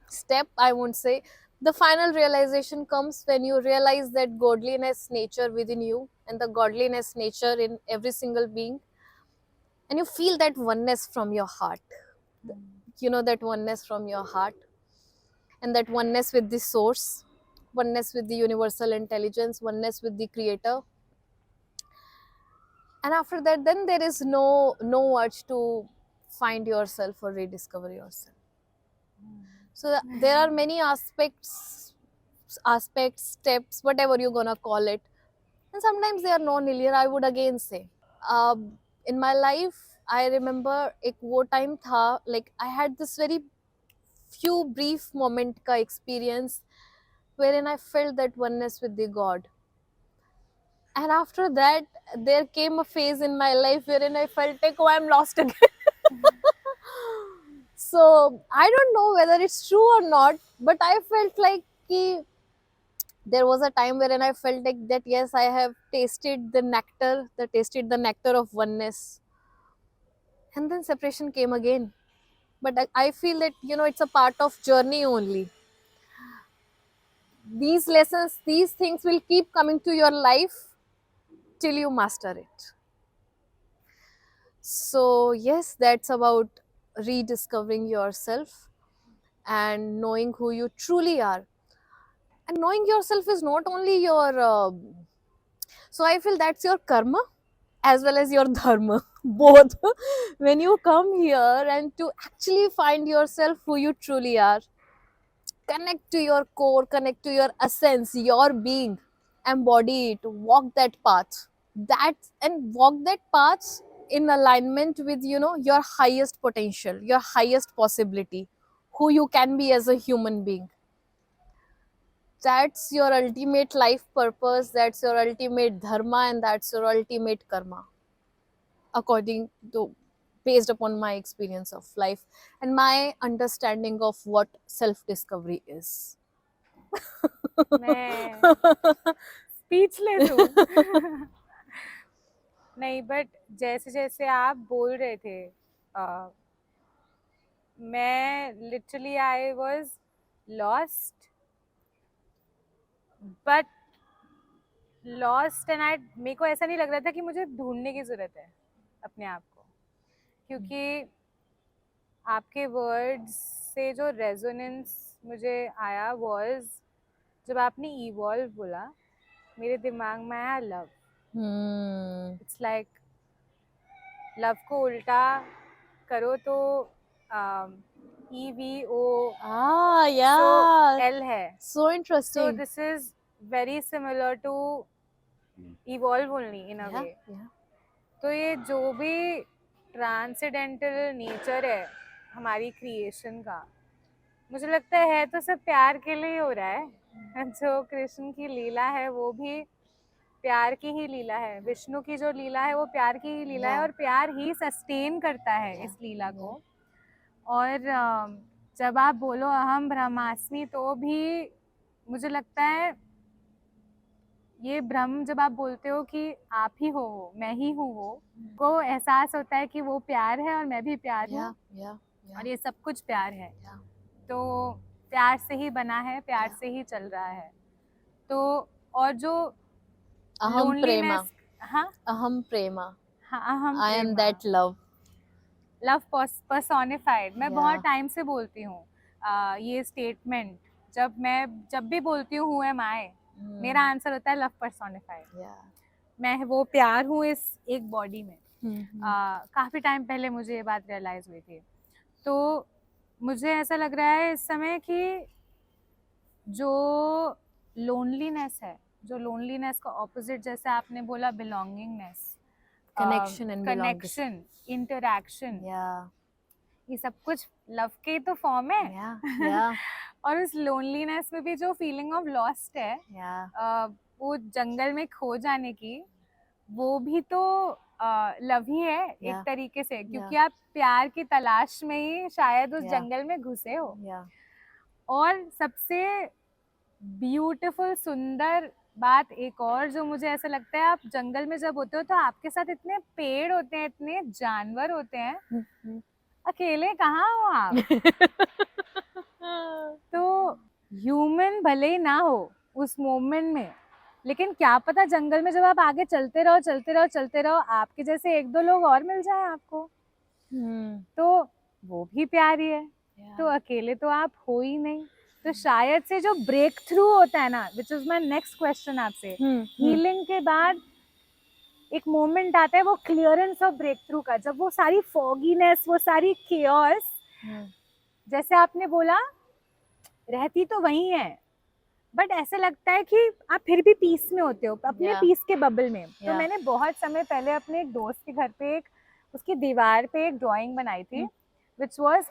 Speaker 2: step, I won't say, the final realization comes when you realize that godliness nature within you and the godliness nature in every single being, and you feel that oneness from your heart. You know, that oneness from your heart, and that oneness with the source, oneness with the universal intelligence, oneness with the creator. And after that, then there is no urge to find yourself or rediscover yourself. So there are many aspects, steps, whatever you're gonna call it, and sometimes they are non-linear, I would again say. In my life, I remember एक वो time था, like I had this very few brief moment का experience wherein I felt that oneness with the God. And after that, there came a phase in my life wherein I felt like, oh, I'm lost again. So I don't know whether it's true or not, but I felt like ki, there was a time wherein I felt like that yes, I have tasted the nectar of oneness, and then separation came again. But I feel that it's a part of journey only. These lessons, these things will keep coming to your life till you master it. So yes, that's about rediscovering yourself and knowing who you truly are. And knowing yourself is not only your so I feel that's your karma as well as your dharma, both. When you come here and to actually find yourself who you truly are, connect to your core, connect to your essence, your being, embody it, walk that path. That and walk that path in alignment with your highest potential, your highest possibility, who you can be as a human being. That's your ultimate life purpose, that's your ultimate dharma, and that's your ultimate karma, according to, based upon my experience of life and my understanding of what self discovery is.
Speaker 1: मैं speechless हूँ. नहीं, but जैसे जैसे आप बोल रहे थे, मैं literally I was lost, but lost and I, मेरे को ऐसा नहीं लग रहा था कि मुझे ढूंढने की ज़रूरत है अपने आप को, क्योंकि आपके वर्ड्स से जो रेजोनेंस मुझे आया वाज जब आपने इवॉल्व बोला, मेरे दिमाग में आया लव. इट्स लाइक लव को उल्टा करो तो EVO
Speaker 2: yeah,
Speaker 1: L है.
Speaker 2: so
Speaker 1: So
Speaker 2: interesting.
Speaker 1: this is very similar to evolve only in a
Speaker 2: Yeah,
Speaker 1: way.
Speaker 2: yeah.
Speaker 1: तो ये जो भी ट्रांसेंडेंटल नेचर है हमारी क्रिएशन का, मुझे लगता है तो सब प्यार के लिए हो रहा है. जो कृष्ण की लीला है वो भी प्यार की ही लीला है, विष्णु की जो लीला है वो प्यार की ही लीला है,
Speaker 2: Yeah.
Speaker 1: और प्यार ही सस्टेन करता है
Speaker 2: Yeah.
Speaker 1: इस लीला को. और जब आप बोलो अहम ब्रह्मास्मि, तो भी मुझे लगता है ये ब्रह्म, जब आप बोलते हो कि आप ही हो वो, मैं ही हूँ वो, को एहसास होता है कि वो प्यार है और मैं भी प्यार हूँ,
Speaker 2: Yeah, yeah, yeah.
Speaker 1: और ये सब कुछ प्यार है.
Speaker 2: Yeah.
Speaker 1: तो प्यार से ही बना है, प्यार
Speaker 2: Yeah.
Speaker 1: से ही चल रहा है. तो और जो
Speaker 2: Aham prema.
Speaker 1: loneliness, हाँ
Speaker 2: Aham prema.
Speaker 1: हाँ, अहम
Speaker 2: I am
Speaker 1: Prema,
Speaker 2: that love.
Speaker 1: Love personified. मैं
Speaker 2: Yeah.
Speaker 1: बहुत टाइम से बोलती हूँ ये स्टेटमेंट. जब भी बोलती हूँ हु एम आई, मेरा आंसर होता है लव पर्सोनिफाइड.
Speaker 2: Yeah.
Speaker 1: मैं वो प्यार हूँ इस एक बॉडी में.
Speaker 2: Mhm.
Speaker 1: काफ़ी टाइम पहले मुझे ये बात रियलाइज़ हुई थी. तो मुझे ऐसा लग रहा है इस समय कि जो लोनलीनेस है, जो लोनलीनेस का ऑपोजिट, जैसे आपने बोला belongingness,
Speaker 2: Connection and belonging.
Speaker 1: Connection, interaction,
Speaker 2: Yeah.
Speaker 1: ये सब कुछ लव के तो फॉर्म है.
Speaker 2: Yeah. Yeah.
Speaker 1: और उस लोनलीनेस में भी जो फीलिंग ऑफ लॉस्ट है,
Speaker 2: Yeah.
Speaker 1: वो जंगल में खो जाने की, वो भी तो लव ही है एक
Speaker 2: Yeah.
Speaker 1: तरीके से, क्योंकि आप प्यार की तलाश में ही शायद उस
Speaker 2: Yeah.
Speaker 1: जंगल में घुसे हो।
Speaker 2: Yeah.
Speaker 1: और सबसे ब्यूटीफुल सुंदर बात एक और जो मुझे ऐसा लगता है, आप जंगल में जब होते हो तो आपके साथ इतने पेड़ होते हैं, इतने जानवर होते हैं, अकेले कहाँ हो आप। तो ह्यूमन भले ही ना हो उस मोमेंट में, लेकिन क्या पता जंगल में जब आप आगे चलते रहो चलते रहो चलते रहो, आपके जैसे एक दो लोग और मिल जाए आपको, तो वो भी प्यार ही है। तो अकेले तो आप हो ही नहीं। तो शायद से जो ब्रेक थ्रू होता है ना, which is my next question आपसे, हीलिंग के बाद एक मोमेंट आता है वो क्लियरेंस ऑफ ब्रेक थ्रू का, जब वो सारी फॉगीनेस, वो सारी केओस, जैसे आपने बोला रहती तो वही है, बट ऐसा लगता है कि आप फिर भी पीस में होते हो, अपने पीस के बबल में। तो मैंने बहुत समय पहले अपने एक दोस्त के घर पे एक उसकी दीवार पे एक ड्राइंग बनाई थी, विच वाज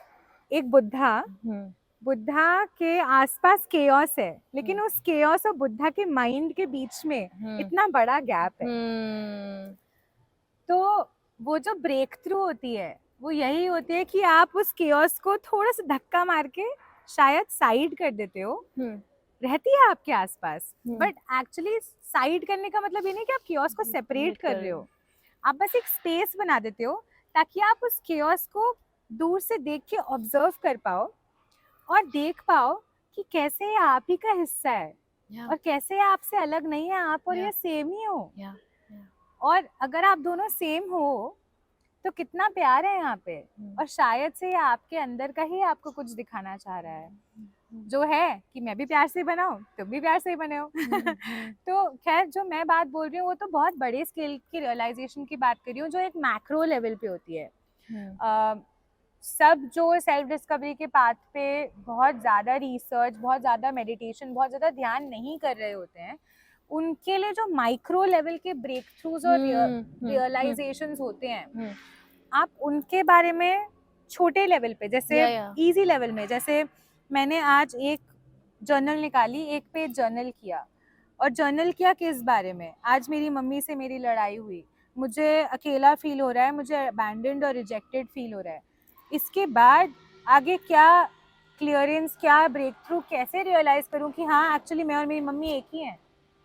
Speaker 1: एक बुद्धा के आसपास केओस है, लेकिन उस केओस और बुद्धा के माइंड के बीच में इतना बड़ा गैप है। तो वो जो ब्रेक थ्रू होती है वो यही होती है कि आप उस केओस को थोड़ा सा धक्का मार के शायद साइड कर देते हो, रहती है आपके आसपास, बट एक्चुअली साइड करने का मतलब ये नहीं कि आप केओस को सेपरेट कर रहे हो, आप बस एक स्पेस बना देते हो ताकि आप उस केओस को दूर से देख के ऑब्जर्व कर पाओ और देख पाओ कि कैसे ये आप ही का हिस्सा है और कैसे ये आपसे अलग नहीं है, आप और ये सेम ही हो। और अगर आप दोनों सेम हो तो कितना प्यार है यहाँ पे, और शायद से ये आपके अंदर का ही आपको कुछ दिखाना चाह रहा है, जो है कि मैं भी प्यार से बना हूँ, तुम भी प्यार से ही बने हो। तो खैर जो मैं बात बोल रही हूँ वो तो बहुत बड़े स्केल की रियलाइजेशन की बात कर रही हूँ, जो एक मैक्रो लेवल पे होती है। सब जो सेल्फ डिस्कवरी के पाथ पे बहुत ज़्यादा रिसर्च, बहुत ज़्यादा मेडिटेशन, बहुत ज़्यादा ध्यान नहीं कर रहे होते हैं, उनके लिए जो माइक्रो लेवल के ब्रेक थ्रूज और रियलाइजेशंस होते हैं, आप उनके बारे में छोटे लेवल पे, जैसे इजी लेवल में, जैसे मैंने आज एक जर्नल निकाली, एक पेज जर्नल किया, और जर्नल किया किस बारे में, आज मेरी मम्मी से मेरी लड़ाई हुई, मुझे अकेला फील हो रहा है, मुझे अबैंडन्ड और रिजेक्टेड फील हो रहा है, इसके बाद आगे क्या क्लियरेंस, क्या ब्रेक थ्रू, कैसे रियलाइज करूं कि हाँ एक्चुअली मैं और मेरी मम्मी एक ही हैं,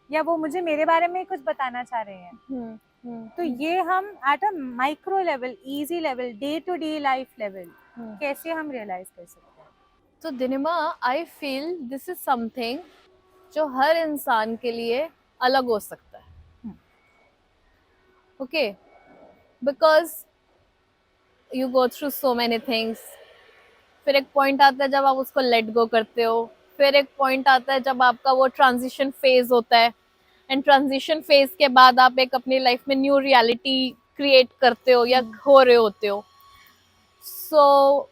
Speaker 1: या वो मुझे मेरे बारे में कुछ बताना चाह रहे हैं। तो ये हम at a micro level, easy level, day to day life level कैसे हम रियलाइज कर सकते हैं।
Speaker 2: तो दिनिमा, I feel this is something जो हर इंसान के लिए अलग हो सकता है। Okay, because you go through so many things, फिर एक पॉइंट आता है जब आप उसको लेट गो करते हो, फिर एक पॉइंट आता है जब आपका वो ट्रांजिशन फेज होता है, एंड ट्रांजिशन फेज के बाद आप एक अपनी लाइफ में न्यू रियलिटी क्रिएट करते हो या हो रहे होते हो। सो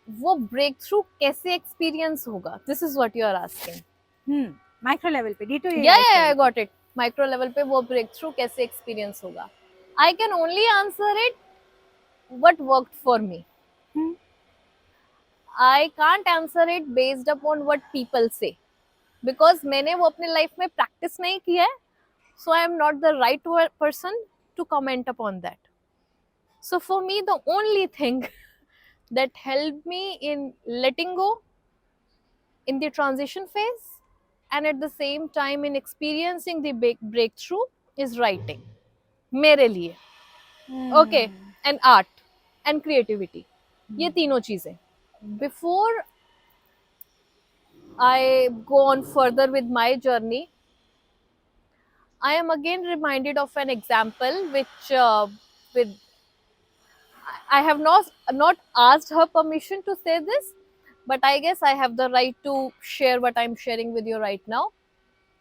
Speaker 2: वो ब्रेक थ्रू कैसे एक्सपीरियंस होगा, this is what you are asking.
Speaker 1: Micro level पे, डी टू
Speaker 2: या I got it, micro level पे वो ब्रेक थ्रू कैसे एक्सपीरियंस होगा। I can only answer it what worked for me. I can't answer it based upon what people say, because मैंने वो अपने लाइफ में प्रैक्टिस नहीं किया है, so I am not the right person to comment upon that. So for me, the only thing that helped me in letting go in the transition phase and at the same time in experiencing the breakthrough is writing. मेरे लिए okay, and art and creativity, ये तीनों चीजें। Before I go on further with my journey, I am again reminded of an example which with I have not asked her permission to say this, but I guess I have the right to share what I'm sharing with you right now,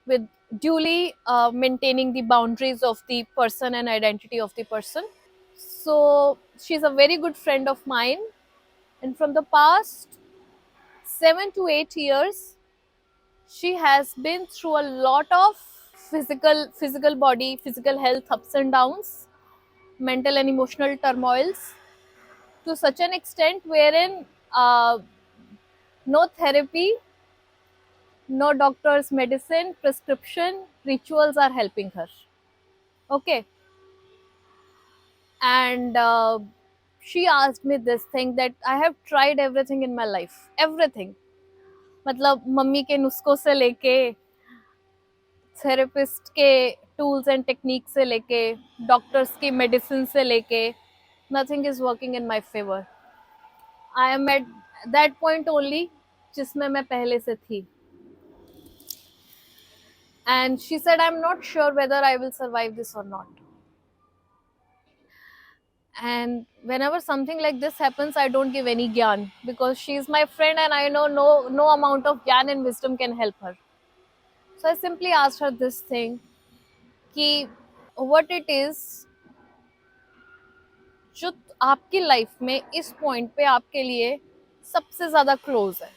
Speaker 2: with duly maintaining the boundaries of the person and identity of the person. So she's a very good friend of mine, and from the past 7 to 8 years, she has been through a lot of physical body, physical health ups and downs, mental and emotional turmoils, to such an extent wherein no therapy, no doctor's medicine, prescription, rituals are helping her. Okay. And she asked me this thing that I have tried everything in my life, everything. मतलब mummy के नुस्खों से लेके, therapist के tools and technique से लेके, doctors की medicine से लेके, nothing is working in my favour. I am eight that point only जिसमें मैं पहले से थी. And she said I am not sure whether I will survive this और not. And whenever something like this happens, I don't give any gyan because she is my friend and I know no amount of gyan and wisdom can help her. So I simply asked her this thing कि what it is जो आपकी life में इस point पे आपके लिए सबसे ज्यादा क्लोज है.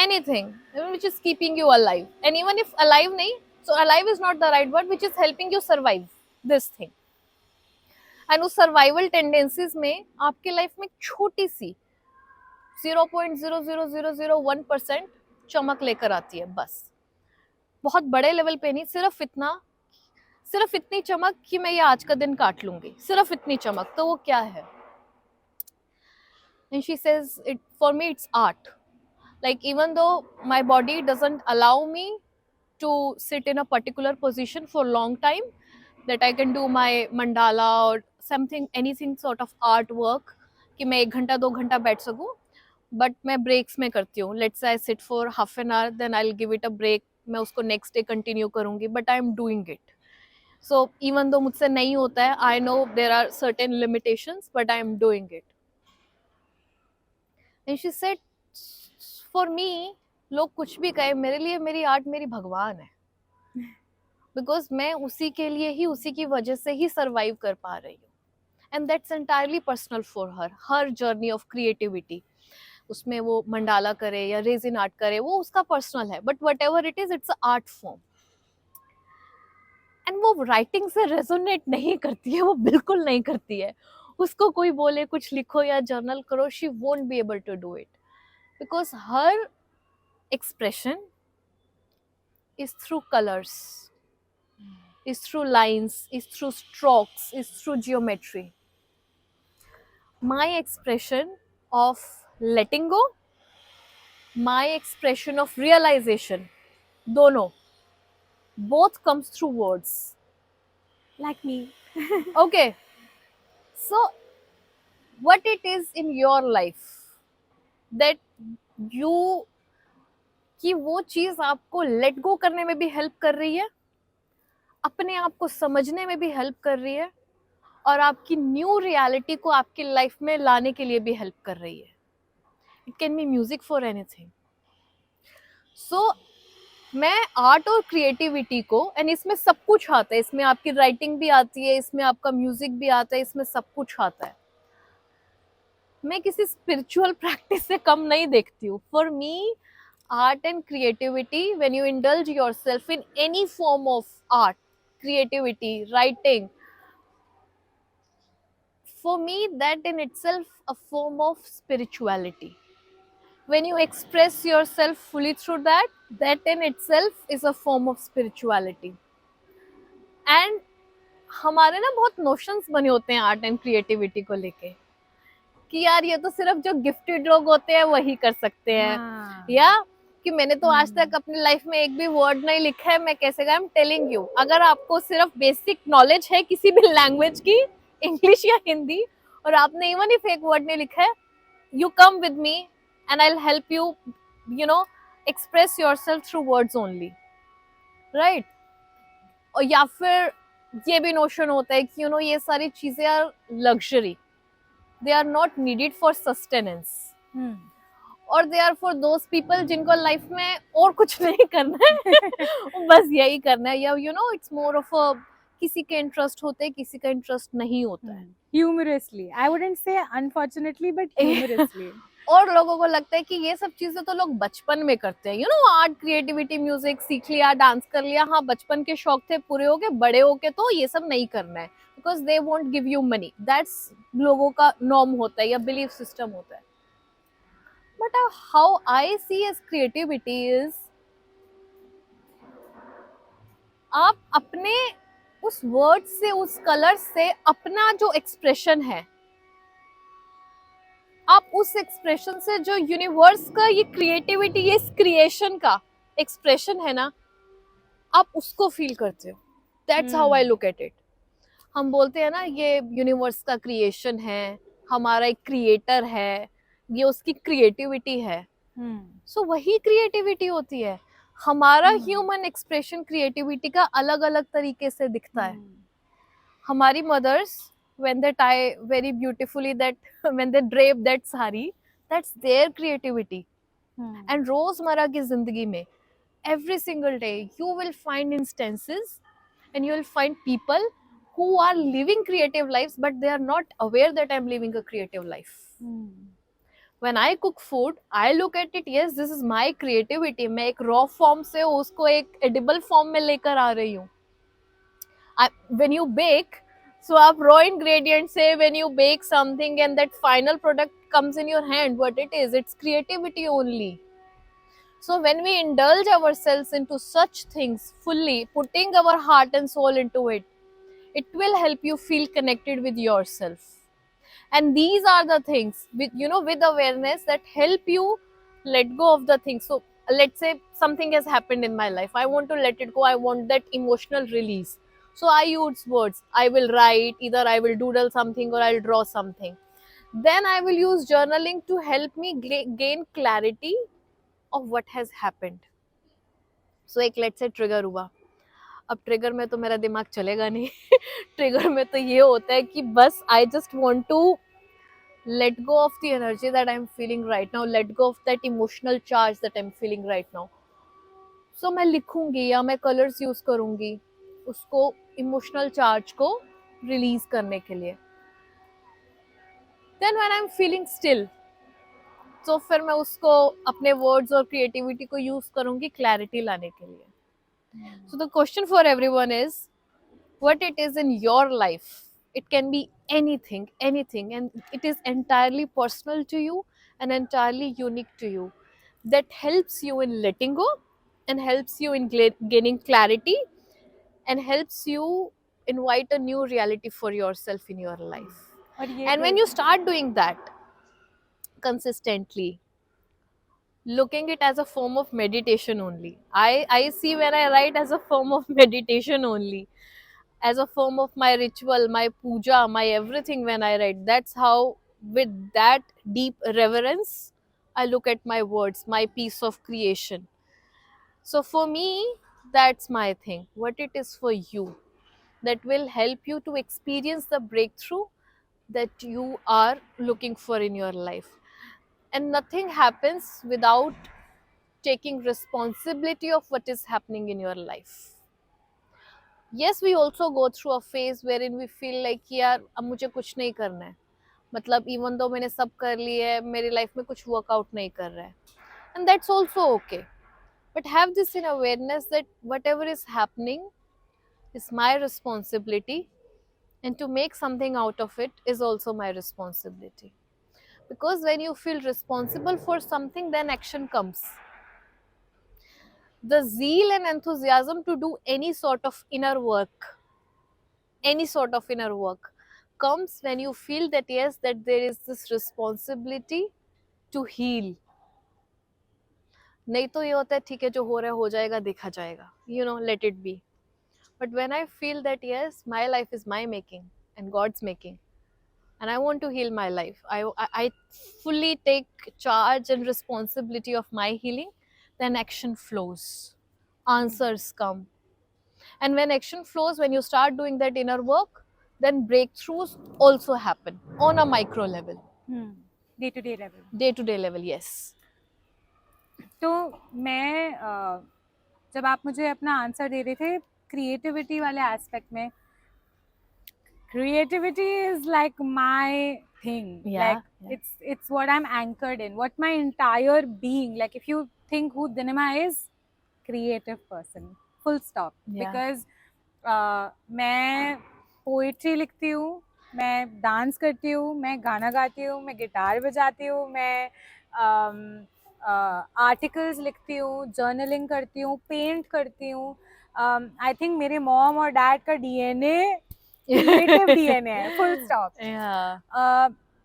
Speaker 2: Anything which is keeping you alive, and even if alive नहीं, so alive is not the right word, which is helping you survive this thing. And उस सर्वाइवल टेंडेंसीज में आपके लाइफ में छोटी सी 0.00001% चमक लेकर आती है बस. बहुत बड़े लेवल पे नहीं, सिर्फ इतनी चमक कि मैं ये आज का दिन काट लूंगी, सिर्फ इतनी चमक. तो वो क्या है? And she says it for me it's art. Like even though my body doesn't allow me to sit in a particular position for long time, that I can do my mandala or something, anything sort of artwork कि मैं 1 घंटा 2 घंटा बैठ सकूं. But मैं breaks में करती हूँ. Let's say I sit for half an hour, then I will give it a break. मैं उसको नेक्स्ट डे कंटिन्यू करूंगी, but I am doing it. So even though मुझसे नहीं होता है, I know there are certain limitations, but I am doing it. And she said for me, लोग कुछ भी कहे, मेरे लिए मेरी आर्ट मेरी भगवान है. बिकॉज मैं उसी के लिए ही, उसी की वजह से ही सर्वाइव कर पा रही हूँ. And that's entirely personal for her journey of creativity. उसमें वो मंडाला करे या रेजिन आर्ट करे, वो उसका पर्सनल है, but what ever it is, it's art form. And वो राइटिंग से रेजोनेट नहीं करती है, वो बिल्कुल नहीं करती है. उसको कोई बोले कुछ लिखो या जर्नल करो, she won't be able to do it, because her expression is through colours, is through lines, is through strokes, is through geometry. My expression of letting go, my expression of realization, dono, both comes through words.
Speaker 1: Like me.
Speaker 2: Okay. So what it is in your life that you कि वो चीज आपको let go करने में भी help कर रही है, अपने आप को समझने में भी हेल्प कर रही है, और आपकी न्यू रियलिटी को आपकी लाइफ में लाने के लिए भी हेल्प कर रही है. It can be music for anything. So मैं आर्ट और क्रिएटिविटी को, एंड इसमें सब कुछ आता है, इसमें आपकी राइटिंग भी आती है, इसमें आपका म्यूजिक भी आता है, इसमें सब कुछ आता है. मैं किसी स्पिरिचुअल प्रैक्टिस से कम नहीं देखती हूँ. For me art and creativity, when you indulge yourself in any form of art, creativity, writing, for me that in itself a form of spirituality. When you express yourself fully through that in itself is a form of spirituality. And हमारे ना बहुत notions बने होते हैं art and creativity को लेके कि यार ये तो सिर्फ जो गिफ्टेड लोग होते हैं वही कर सकते हैं.
Speaker 1: हाँ.
Speaker 2: या कि मैंने तो आज तक अपनी लाइफ में एक भी वर्ड नहीं लिखा है, मैं कैसे आई एम टेलिंग यू. अगर आपको सिर्फ बेसिक नॉलेज है किसी भी लैंग्वेज की, इंग्लिश या हिंदी, और आपने इवन इफ एक वर्ड नहीं लिखा है, you come with me and I will help you, you know, express yourself through words only, right. और या फिर ये भी नोशन होता है कि यू नो ये सारी चीजें are luxury, they are not needed for sustenance, और they are for those people जिनको लाइफ में और कुछ नहीं करना है बस यही करना है. या you know it's more of a, किसी के इंटरेस्ट होते हैं, किसी का इंटरेस्ट नहीं होता है.
Speaker 1: Humorously, I wouldn't say unfortunately, but humorously.
Speaker 2: और लोगों को लगता है कि ये सब चीजें तो लोग बचपन में करते हैं, you know, art, creativity, music सीख लिया, डांस कर लिया, हाँ बचपन के शौक थे, पूरे हो गए, बड़े हो के तो ये सब नहीं करना है because they won't give you money. That's लोगों का नॉर्म होता है या बिलीफ सिस्टम होता है. But how I see as creativity is, आप अपने उस वर्ड से, उस कलर से अपना जो एक्सप्रेशन है, आप उस एक्सप्रेशन से जो यूनिवर्स का ये क्रिएटिविटी, ये इस क्रिएशन का एक्सप्रेशन है ना, आप उसको फील करते हो. That's how I look at it. हम बोलते हैं ना ये यूनिवर्स का क्रिएशन है, हमारा एक क्रिएटर है, ये उसकी क्रिएटिविटी है. सो वही क्रिएटिविटी होती है. हमारा ह्यूमन एक्सप्रेशन क्रिएटिविटी का अलग अलग तरीके से दिखता है. हमारी mother's, when they tie very beautifully, that when they drape that sari, that's their creativity. And रोजमर्रा की जिंदगी में every single day you will find instances and you will find people who are living creative lives, but they are not aware that I'm living a creative life. When I cook food, I look at it, yes, this is my creativity. मैं एक raw form से उसको एक edible form में लेकर आ रही हूँ. When you bake, so आप raw ingredient से when you bake something and that final product comes in your hand, what it is, it's creativity only. So when we indulge ourselves into such things fully, putting our heart and soul into it, it will help you feel connected with yourself. And these are the things with, you know, with awareness that help you let go of the things. So let's say something has happened in my life, I want to let it go, I want that emotional release. So I use words. I will write, either I will doodle something or I'll draw something. Then I will use journaling to help me gain clarity of what has happened. So एक let's say trigger हुआ. अब trigger में तो मेरा दिमाग चलेगा नहीं. Trigger में तो ये होता है कि बस I just want to let go of the energy that I'm feeling right now, let go of that emotional charge that I'm feeling right now. So मैं लिखूंगी या मैं कलर्स यूज करूंगी उसको इमोशनल चार्ज को रिलीज करने के लिए. Then when I am feeling still, तो फिर मैं उसको अपने वर्ड्स और क्रिएटिविटी को यूज करूंगी क्लैरिटी लाने के लिए. So the question for everyone is what it is in your life. It can B anything, and it is entirely personal to you and entirely unique to you, that helps you in letting go and helps you in gaining clarity and helps you invite a new reality for yourself in your life. And when you start doing that consistently, looking it as a form of meditation only, I see when I write as a form of meditation only, as a form of my ritual, my puja, my everything. When I write, that's how, with that deep reverence, I look at my words, my piece of creation. So for me, that's my thing. What it is for you that will help you to experience the breakthrough that you are looking for in your life. And nothing happens without taking responsibility of what is happening in your life. Yes, we also go through a phase wherein we feel like कि यार अब मुझे कुछ नहीं करना है, मतलब even though मैंने सब कर लिया है, मेरी लाइफ में कुछ वर्कआउट नहीं कर रहा है. And that's also okay. But have this in awareness that whatever is happening is my responsibility, and to make something out of it is also my responsibility. Because when you feel responsible for something, then action comes. The zeal and enthusiasm to do any sort of inner work comes when you feel that yes, that there is this responsibility to heal. नहीं तो ये होता है ठीक है जो हो रहा है हो जाएगा, देखा जाएगा, you know, let it be. But when I feel that yes, my life is my making and God's making, and I want to heal my life, I fully take charge and responsibility of my healing, then action flows, answers come. And when action flows, when you start doing that inner work, then breakthroughs also happen on a micro level.
Speaker 1: Day to day level.
Speaker 2: Day to day level, yes.
Speaker 1: तो मैं जब आप मुझे अपना answer दे रहे थे creativity वाले aspect में, creativity is like my thing.
Speaker 2: Yeah,
Speaker 1: like it's what I'm anchored in, what my entire being, like if you think who Dinima is, creative person, full stop.
Speaker 2: Yeah.
Speaker 1: Because मैं poetry लिखती हूँ, मैं dance करती हूँ, मैं गाना गाती हूँ, मैं गिटार बजाती हूँ, मैं आर्टिकल्स लिखती हूँ, जर्नलिंग करती हूँ, पेंट करती हूँ, आई थिंक मेरे मॉम और डैड का डीएनए क्रिएटिव डीएनए है, full stop.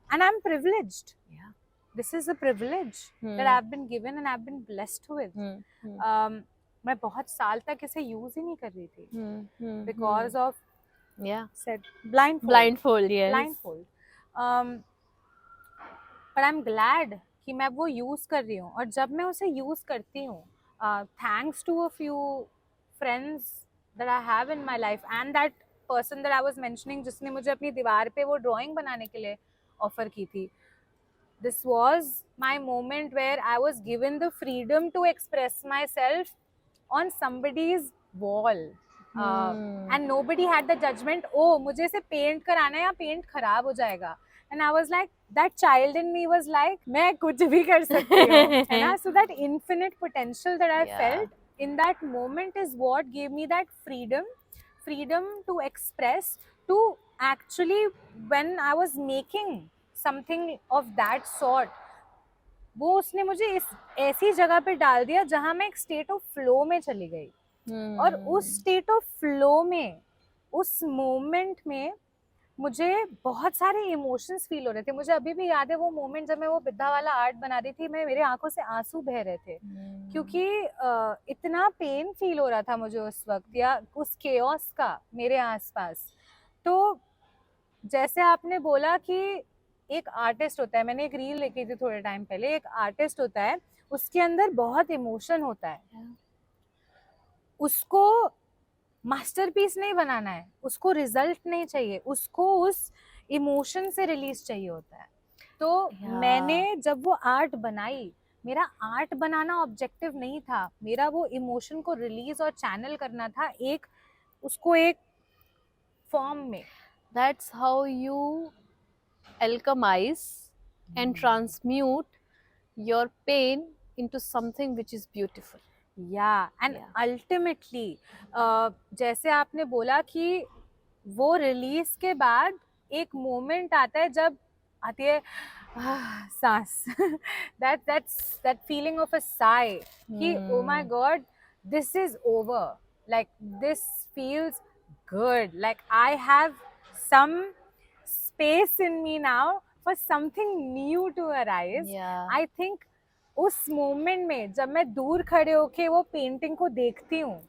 Speaker 1: And I'm privileged.
Speaker 2: Yeah.
Speaker 1: This is a privilege that I've been given and I've been blessed with. मैं बहुत साल तक इसे यूज ही नहीं कर रही थी because of said
Speaker 2: blindfold, yes.
Speaker 1: blindfold. But I'm glad कि मैं वो यूज कर रही हूँ, और जब मैं उसे यूज करती हूँ, thanks to a few friends that I have in my life and that person that I was mentioning जिसने मुझे अपनी दीवार पे वो ड्राइंग बनाने के लिए ऑफर की थी. This was my moment where I was given the freedom to express myself on somebody's wall. And nobody had the judgment, oh मुझे इसे पेंट कराना है या पेंट खराब हो जाएगा. And I was like, that child in me was like, मैं कुछ भी कर सकती हूँ, है ना? So that infinite potential that I felt in that moment is what gave me that freedom to express, to actually, when I was making something of that sort, वो उसने मुझे इस ऐसी जगह पे डाल दिया जहां मैं एक स्टेट ऑफ फ्लो में चली गई. और उस स्टेट ऑफ फ्लो में, उस मोमेंट में मुझे बहुत सारे इमोशंस फील हो रहे थे. मुझे अभी भी याद है वो मोमेंट जब मैं वो बिद्धा वाला आर्ट बना रही थी, मैं मेरे आंखों से आंसू बह रहे थे क्योंकि इतना पेन फील हो रहा था मुझे उस वक्त, या उस केओस का मेरे आसपास. तो जैसे आपने बोला कि एक आर्टिस्ट होता है, मैंने एक रील देखी थी थोड़े टाइम पहले, एक आर्टिस्ट होता है, उसके अंदर बहुत इमोशन होता है, उसको मास्टरपीस नहीं बनाना है, उसको रिजल्ट नहीं चाहिए, उसको उस इमोशन से रिलीज चाहिए होता है. तो मैंने जब वो आर्ट बनाई, मेरा आर्ट बनाना ऑब्जेक्टिव नहीं था, मेरा वो इमोशन को रिलीज और चैनल करना था, एक उसको एक फॉर्म में.
Speaker 2: That's how you alchemize and transmute your pain into something which is beautiful.
Speaker 1: And ultimately, जैसे आपने बोला कि वो रिलीज के बाद एक मोमेंट आता है, जब आती है सांस, that feeling of a sigh कि oh my god, this is over, like this feels good, like I have some space in me now for something new to arise. I think उस moment में जब मैं दूर खड़े होके वो painting को देखती हूँ,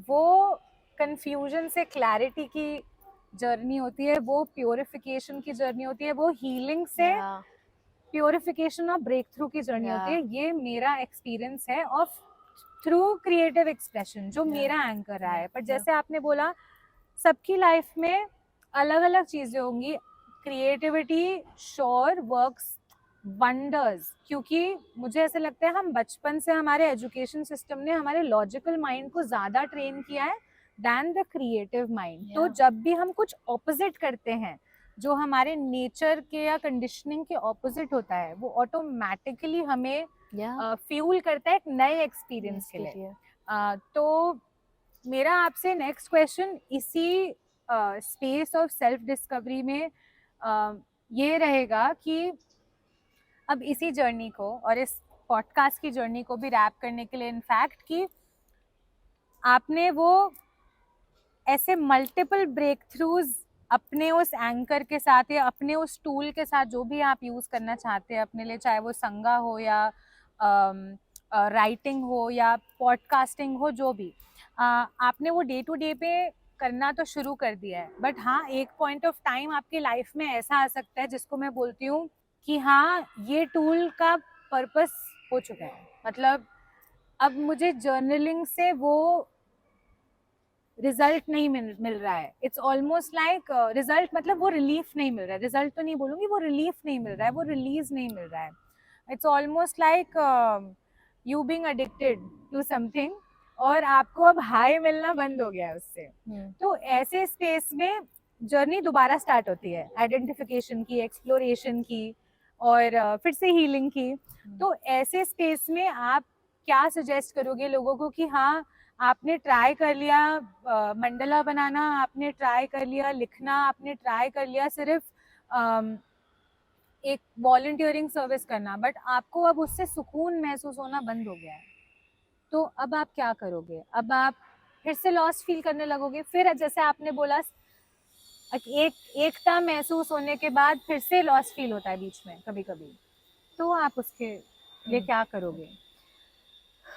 Speaker 1: वो कंफ्यूजन से क्लैरिटी की जर्नी होती है, वो प्योरिफिकेशन की जर्नी होती है, वो हीलिंग से प्योरिफिकेशन और ब्रेक थ्रू की जर्नी होती है. ये मेरा एक्सपीरियंस है ऑफ थ्रू क्रिएटिव एक्सप्रेशन, जो मेरा एंकर रहा है. पर जैसे आपने बोला, सबकी लाइफ में अलग अलग चीजें होंगी. क्रिएटिविटी श्योर वर्क्स वंडर्स, क्योंकि मुझे ऐसा लगता है हम बचपन से, हमारे एजुकेशन सिस्टम ने हमारे लॉजिकल माइंड को ज्यादा ट्रेन किया है दैन द क्रिएटिव माइंड. तो जब भी हम कुछ ऑपोजिट करते हैं, जो हमारे नेचर के या कंडीशनिंग के ऑपोजिट होता है, वो ऑटोमेटिकली हमें फ्यूल करता है एक नए एक्सपीरियंस के लिए. तो मेरा आपसे नेक्स्ट क्वेश्चन इसी स्पेस ऑफ सेल्फ डिस्कवरी में ये रहेगा कि अब इसी जर्नी को और इस पॉडकास्ट की जर्नी को भी रैप करने के लिए, इनफैक्ट, कि आपने वो ऐसे मल्टीपल ब्रेक थ्रूज अपने उस एंकर के साथ या अपने उस टूल के साथ, जो भी आप यूज करना चाहते हैं अपने लिए, चाहे वो संगा हो या राइटिंग हो या पॉडकास्टिंग हो, जो भी आपने वो डे टू डे पे करना तो शुरू कर दिया है. बट हाँ, एक पॉइंट ऑफ टाइम आपकी लाइफ में ऐसा आ सकता है जिसको मैं बोलती हूँ कि हाँ, ये टूल का पर्पस हो चुका है. मतलब अब मुझे जर्नलिंग से वो रिजल्ट नहीं मिल रहा है. इट्स ऑलमोस्ट लाइक रिजल्ट, मतलब वो रिलीफ नहीं मिल रहा है. रिजल्ट तो नहीं बोलूंगी, वो रिलीफ नहीं मिल रहा है, वो रिलीज नहीं मिल रहा है. It's almost like you being addicted to something, और आपको अब हाई मिलना बंद हो गया है उससे. तो ऐसे स्पेस में जर्नी दोबारा स्टार्ट होती है, आइडेंटिफिकेशन की, एक्सप्लोरेशन की, और फिर से हीलिंग की. तो ऐसे स्पेस में आप क्या सजेस्ट करोगे लोगों को कि हाँ, आपने ट्राई कर लिया मंडला बनाना, आपने ट्राई कर लिया लिखना, आपने ट्राई कर लिया सिर्फ एक वॉलंटियरिंग सर्विस करना, बट आपको अब उससे सुकून महसूस होना बंद हो गया है, तो अब आप क्या करोगे? अब आप फिर से लॉस्ट फील करने लगोगे, फिर जैसे आपने बोला एकता महसूस होने के बाद फिर से लॉस्ट फील होता है बीच में कभी कभी, तो आप उसके लिए क्या करोगे?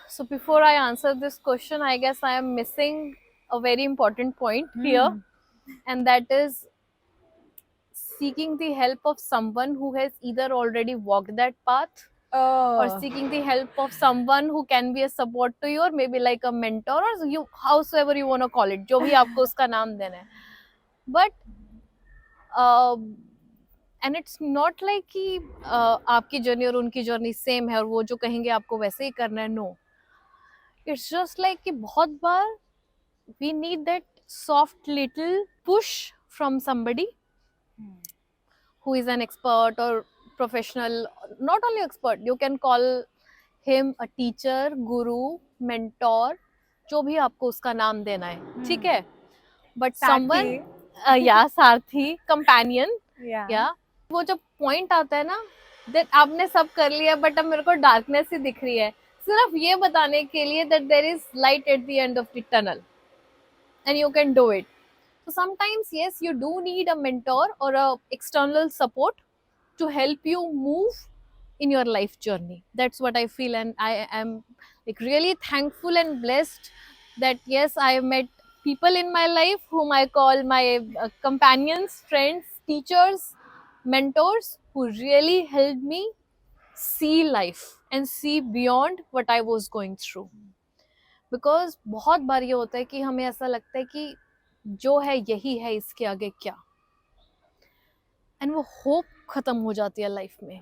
Speaker 2: So before I answer this question, I guess I am missing a very important point here, and that is seeking the help of someone who has either already walked that path, or seeking the help of someone who can be a support to you, or maybe like a mentor, or you howsoever you want to call it, जो भी आपको उसका नाम देना है. But and it's not like कि आपकी journey और उनकी जर्नी सेम है और वो जो कहेंगे आपको वैसे ही करना है. नो, इट्स जस्ट लाइक कि बहुत बार we need that soft little push from somebody who is an expert or professional, not only expert, you can call him a teacher, guru, mentor, जो भी आपको उसका नाम देना है, ठीक है. But someone, या सारथी, companion, या वो जब पॉइंट आता है ना that आपने सब कर लिया बट अब मेरे को डार्कनेस ही दिख रही है, सिर्फ ये बताने के लिए that there is light at the end of the tunnel and you can do it. So sometimes, yes, you do need a mentor or a external support to help you move in your life journey. That's what I feel, and I am like really thankful and blessed that yes, I have met people in my life whom I call my companions, friends, teachers, mentors, who really helped me see life and see beyond what I was going through. Because बहुत बार ये होता है कि हमें ऐसा लगता है कि जो है यही है, इसके आगे क्या, एंड वो होप खत्म हो जाती है लाइफ में,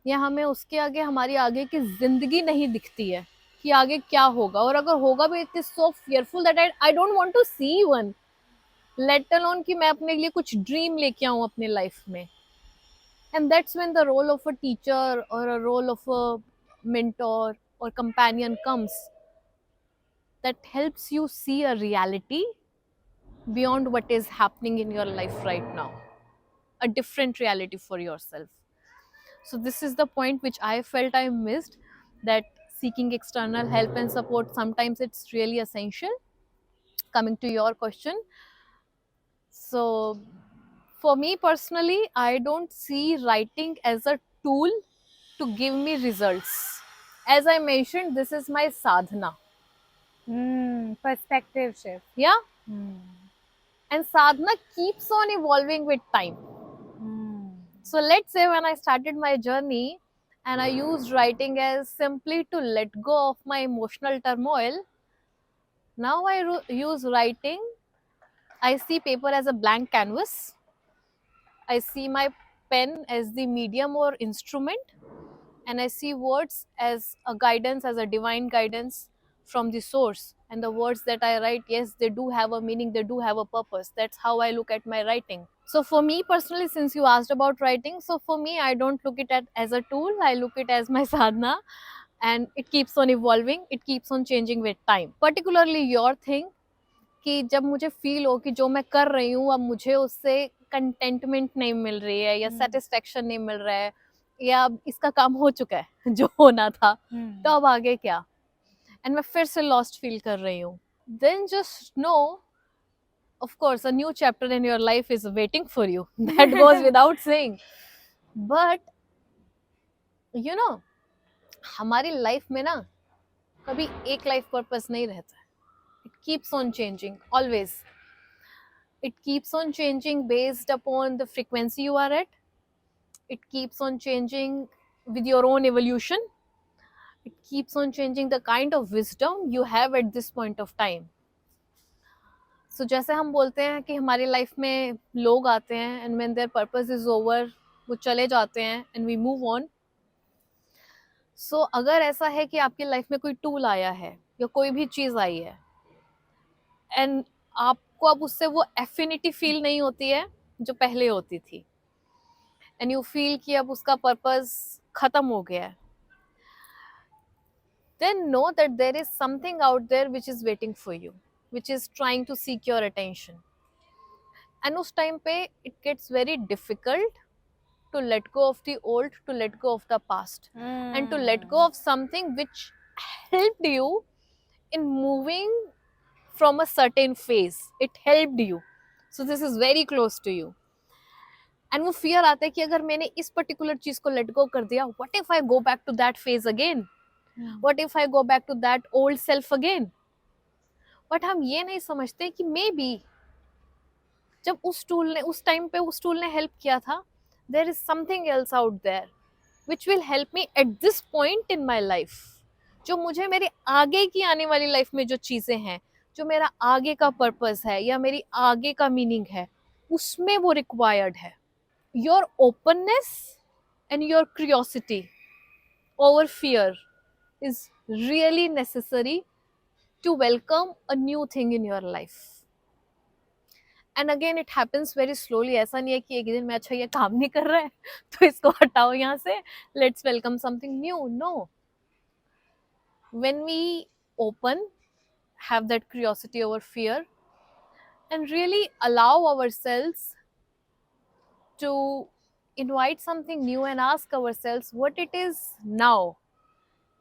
Speaker 2: या हमें उसके आगे हमारी आगे की जिंदगी नहीं दिखती है कि आगे क्या होगा, और अगर होगा भी it is so fearful that I don't want to see one, let alone कि मैं अपने लिए कुछ ड्रीम लेके आऊं अपने लाइफ में. And that's when the role of a teacher और a role of a mentor और companion comes, that helps you see a reality beyond what is happening in your life right now, a different reality for yourself. So this is the point which I felt I missed, that seeking external help and support, sometimes it's really essential. Coming to your question, so for me personally, I don't see writing as a tool to give me results. As I mentioned, this is my sadhana.
Speaker 1: Perspective shift.
Speaker 2: Yeah. And sadhana keeps on evolving with time. So let's say when I started my journey and I used writing as simply to let go of my emotional turmoil, now I use writing, I see paper as a blank canvas, I see my pen as the medium or instrument, and I see words as a guidance, as a divine guidance from the source. And the words that I write, yes, they do have a meaning, they do have a purpose. That's how I look at my writing. So for me personally, since you asked about writing, so for me, I don't look it as a tool, I look it as my sadhana, and it keeps on evolving, it keeps on changing with time. Particularly your thing, कि जब मुझे feel हो कि जो मैं कर रही हूँ अब मुझे उससे कंटेंटमेंट नहीं मिल रही है, या सेटिस्फेक्शन नहीं मिल रहा है, या अब इसका काम हो चुका है जो होना था, तो अब आगे क्या, एंड मैं फिर से लॉस्ट फील कर रही हूँ, then just know, of course a new chapter in your life is waiting for you, that goes without saying. But you know, हमारी लाइफ में ना कभी एक लाइफ पर्पस नहीं रहता. It keeps on changing, always. It keeps on changing based upon the frequency you are at. It keeps on changing with your own evolution. It keeps on changing the kind of wisdom you have at this point of time. So जैसे हम बोलते हैं कि हमारी life में लोग आते हैं and when their purpose is over, वो चले जाते हैं and we move on. So अगर ऐसा है कि आपकी लाइफ में कोई टूल आया है या कोई भी चीज़ आई है, एंड आपको अब उससे वो एफिनिटी फील नहीं होती है जो पहले होती थी, एंड यू फील कि अब उसका पर्पस खत्म हो गया है, then know that there is something out there which is waiting for you, which is trying to seek your attention. And उस टाइम पे it gets very difficult to let go of the old, to let go of the past, and to let go of something which helped you in moving from a certain phase, it helped you, so this is very close to you. And वो fear आता है कि अगर मैंने इस particular चीज को late go कर दिया, what if I go back to that phase again, what if I go back to that old self again. But हम ये नहीं समझते कि मे बी जब उस टाइम पे उस टूल ने हेल्प किया था, there is something else out there which will help me at this point in my life, जो मुझे मेरे आगे की आने वाली लाइफ में जो चीजें हैं, जो मेरा आगे का पर्पस है या मेरी आगे का मीनिंग है, उसमें वो रिक्वायर्ड है. Your openness and your curiosity over fear is really necessary to welcome a new thing in your life. And again it happens very slowly. ऐसा नहीं है कि एक दिन में अच्छा ये काम नहीं कर रहा है तो इसको हटाओ यहाँ से, let's welcome something new. No, when we open, have that curiosity over fear and really allow ourselves to invite something new and ask ourselves what it is now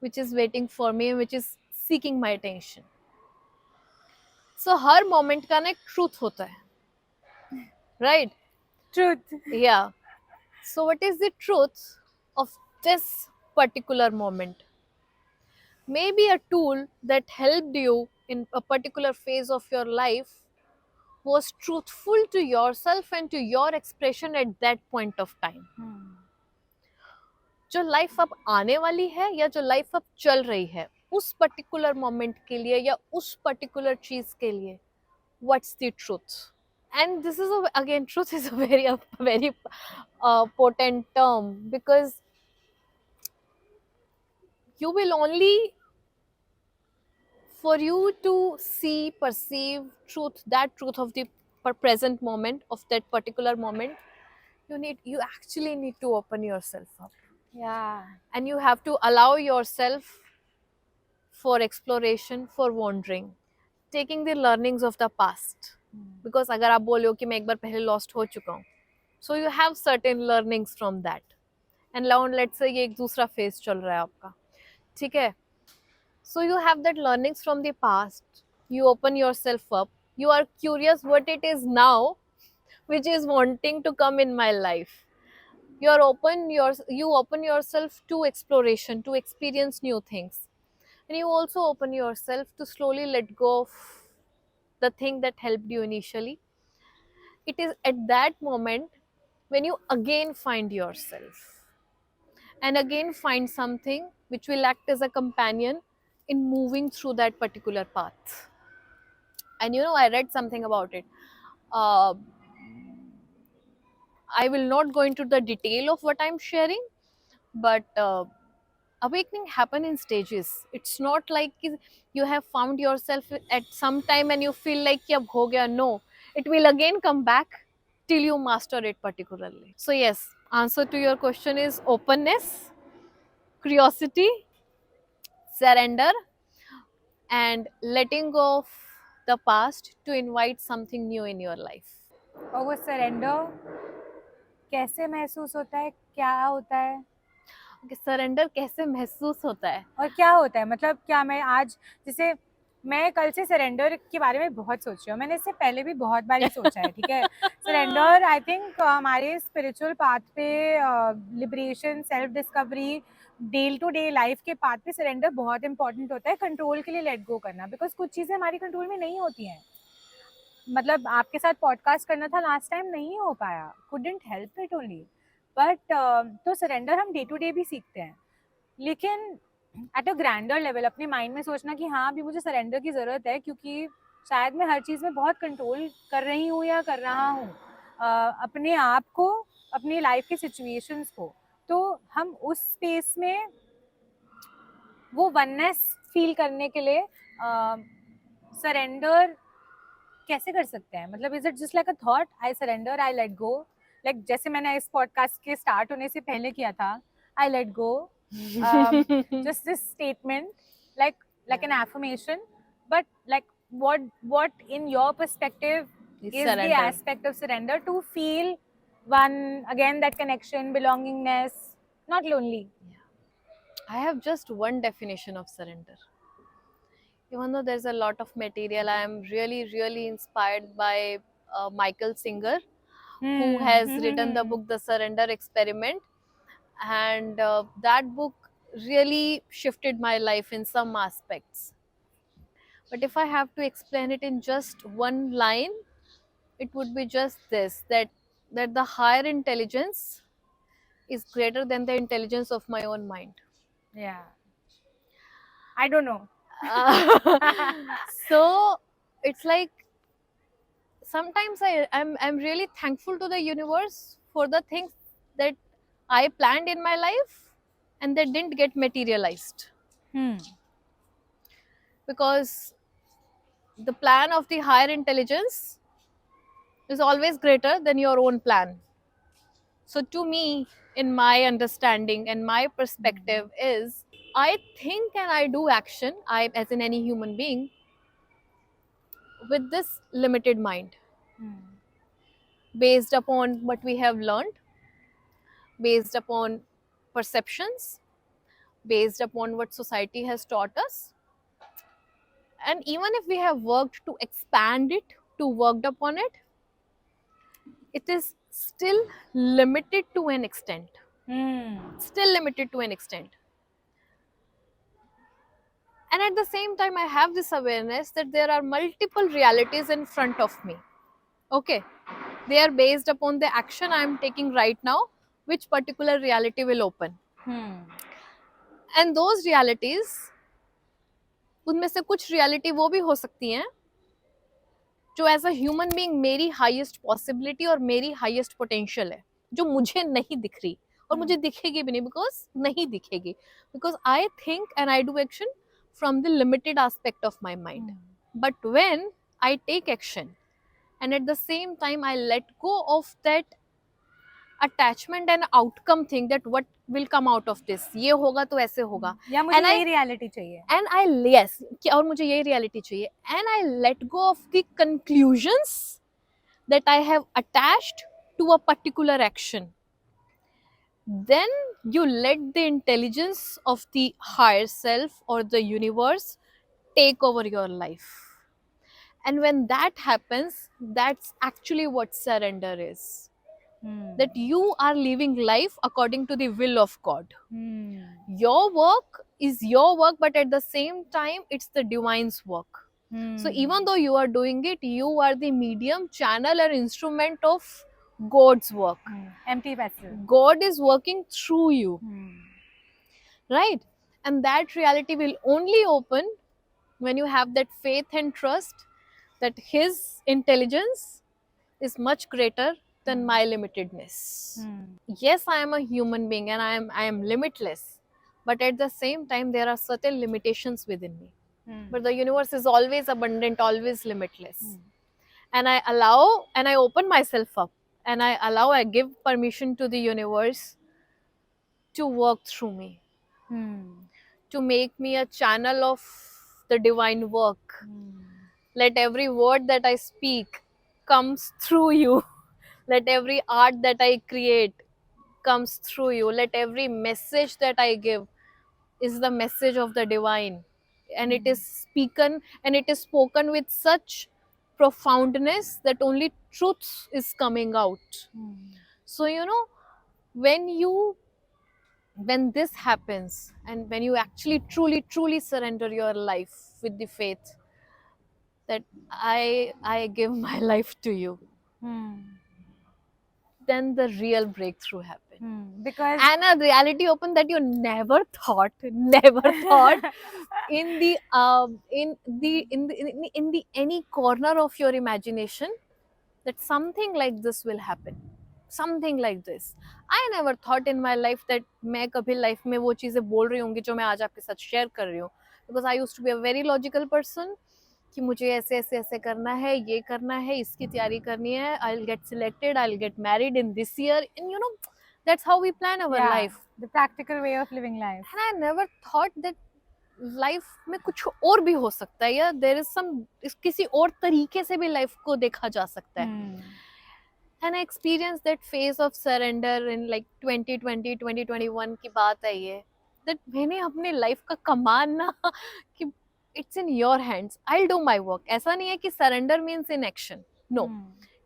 Speaker 2: which is waiting for me, which is seeking my attention. So her moment का ना एक truth होता है, right?
Speaker 1: Truth.
Speaker 2: Yeah. So what is the truth of this particular moment? Maybe a tool that helped you in a particular phase of your life was truthful to yourself and to your expression at that point of time. जो life अब आने वाली है या जो life अब चल रही है, उस पर्टिकुलर मोमेंट के लिए या उस पर्टिकुलर चीज के लिए, what's the truth? And this is again, truth is a very potent term because you will only, for you to see, perceive truth, that truth of the present moment, of that particular moment, you actually need to open yourself up.
Speaker 1: Yeah.
Speaker 2: And you have to allow yourself for exploration, for wandering, taking the learnings of the past. Because अगर आप बोलो कि मैं एक बार पहले lost हो चुका हूँ, so you have certain learnings from that. And now let's say ये एक दूसरा phase चल रहा है आपका, ठीक है? So you have that learnings from the past. You open yourself up. You are curious what it is now, which is wanting to come in my life. You open yourself to exploration, to experience new things. And you also open yourself to slowly let go of the thing that helped you initially. It is at that moment when you again find yourself and again find something which will act as a companion in moving through that particular path. And I read something about it. I will not go into the detail of what I'm sharing, but awakening happen in stages. It's not like you have found yourself at some time and you feel like ab ho gaya. No, it will again come back till you master it particularly. So yes, answer to your question is openness, curiosity, surrender, and letting go of the past to invite something new in your life.
Speaker 1: और वो surrender कैसे महसूस होता है, क्या होता है?
Speaker 2: Surrender कैसे महसूस होता है
Speaker 1: और क्या होता है, मतलब क्या मैं आज, जैसे मैं कल से सरेंडर के बारे में बहुत सोच रही हूँ, मैंने इससे पहले भी बहुत बार ही सोचा है, ठीक है? सरेंडर आई थिंक हमारे स्पिरिचुअल पाथ पे, liberation, self discovery, day to day life के पाथ पे सरेंडर बहुत इंपॉर्टेंट होता है, कंट्रोल के लिए लेट गो करना, बिकॉज कुछ चीज़ें हमारी कंट्रोल में नहीं होती हैं. मतलब आपके साथ पॉडकास्ट करना था लास्ट टाइम, नहीं हो पाया, couldn't help it only. But तो सरेंडर हम डे टू डे भी सीखते हैं, लेकिन एट अ ग्रैंडर लेवल अपने माइंड में सोचना कि हाँ अभी मुझे सरेंडर की ज़रूरत है, क्योंकि शायद मैं हर चीज़ में बहुत कंट्रोल कर रही हूँ या कर रहा हूँ अपने आप को, अपनी लाइफ के सिचुएशंस को. तो हम उस स्पेस में वो वननेस फील करने के लिए सरेंडर कैसे कर सकते हैं? मतलब is it just like a thought, I surrender, I let go, like जैसे मैंने इस पॉडकास्ट के स्टार्ट होने से पहले किया था, I let go, just this statement, like an affirmation, but like what in your perspective is the aspect of surrender to feel one again, that connection, belongingness, not lonely?
Speaker 2: I have just one definition of surrender. Even though there's a lot of material, I am really inspired by Michael Singer, who has written the book The Surrender Experiment. And that book really shifted my life in some aspects. But if I have to explain it in just one line, it would be just this, that the higher intelligence is greater than the intelligence of my own mind.
Speaker 1: Yeah. I don't know.
Speaker 2: So it's like sometimes I'm really thankful to the universe for the things that I planned in my life and that didn't get materialized,
Speaker 1: Hmm.
Speaker 2: because the plan of the higher intelligence is always greater than your own plan. So to me, in my understanding and my perspective is, I think and I do action, I as in any human being, with this limited mind,
Speaker 1: Hmm.
Speaker 2: based upon what we have learned, based upon perceptions, based upon what society has taught us. And even if we have worked to expand it, to worked upon it, it is still limited to an extent.
Speaker 1: Hmm.
Speaker 2: Still limited to an extent. And at the same time, I have this awareness that there are multiple realities in front of me. Okay. They are based upon the action I am taking right now, which particular reality will open.
Speaker 1: Hmm.
Speaker 2: And those realities, उनमें से कुछ reality वो भी हो सकती हैं जो as a human being मेरी हाईएस्ट पॉसिबिलिटी और मेरी हाईएस्ट पोटेंशियल है, जो मुझे नहीं दिख रही और मुझे दिखेगी भी नहीं, बिकॉज नहीं दिखेगी, because I think and I do action from the limited aspect of my mind. But when I take action and at the same time I let go of that attachment and outcome thing, that what will come out of this, ये होगा तो ऐसे होगा,
Speaker 1: या मुझे
Speaker 2: and
Speaker 1: यही reality चाहिए.
Speaker 2: and I yes और मुझे यही reality चाहिए, and I let go of the conclusions that I have attached to a particular action. Then you let the intelligence of the higher self or the universe take over your life. And when that happens, that's actually what surrender is. That you are living life according to the will of God. Your work is your work, but at the same time, it's the divine's work. So even though you are doing it, you are the medium, channel, or instrument of God's work.
Speaker 1: Empty vessel.
Speaker 2: God is working through you, right? And that reality will only open when you have that faith and trust that His intelligence is much greater than my limitedness. Yes, I am a human being and I am limitless, but at the same time there are certain limitations within me. But the universe is always abundant, always limitless. And I allow and I open myself up and I give permission to the universe to work through me, to make me a channel of the divine work. Let every word that I speak comes through you. Let every art that I create comes through you. Let every message that I give is the message of the divine. And it is spoken with such profoundness that only truth is coming out. So, when this happens and when you actually truly surrender your life with the faith that I give my life to you, then the real breakthrough happened.
Speaker 1: Because
Speaker 2: And a reality open that you never thought in the any corner of your imagination that something like this will happen, something like this. I never thought in my life that मैं कभी life में वो चीजें बोल रही होंगी जो मैं आज आपके साथ share कर रही हूँ, because I used to be a very logical person कि मुझे ऐसे ऐसे ऐसे करना है, ये करना है, इसकी तैयारी करनी है, I'll get selected, I'll get married in this year, and that's how we plan our life.
Speaker 1: The practical way of living life.
Speaker 2: And I never thought that life में कुछ और भी हो सकता है, या there is some किसी और तरीके से भी life को देखा जा सकता है. And I experienced that phase of surrender in like 2020, 2021 की बात है ये, that मैंने अपने life का कमान ना कि it's in your hands, I will do my work. ऐसा नहीं है कि surrender means inaction. No,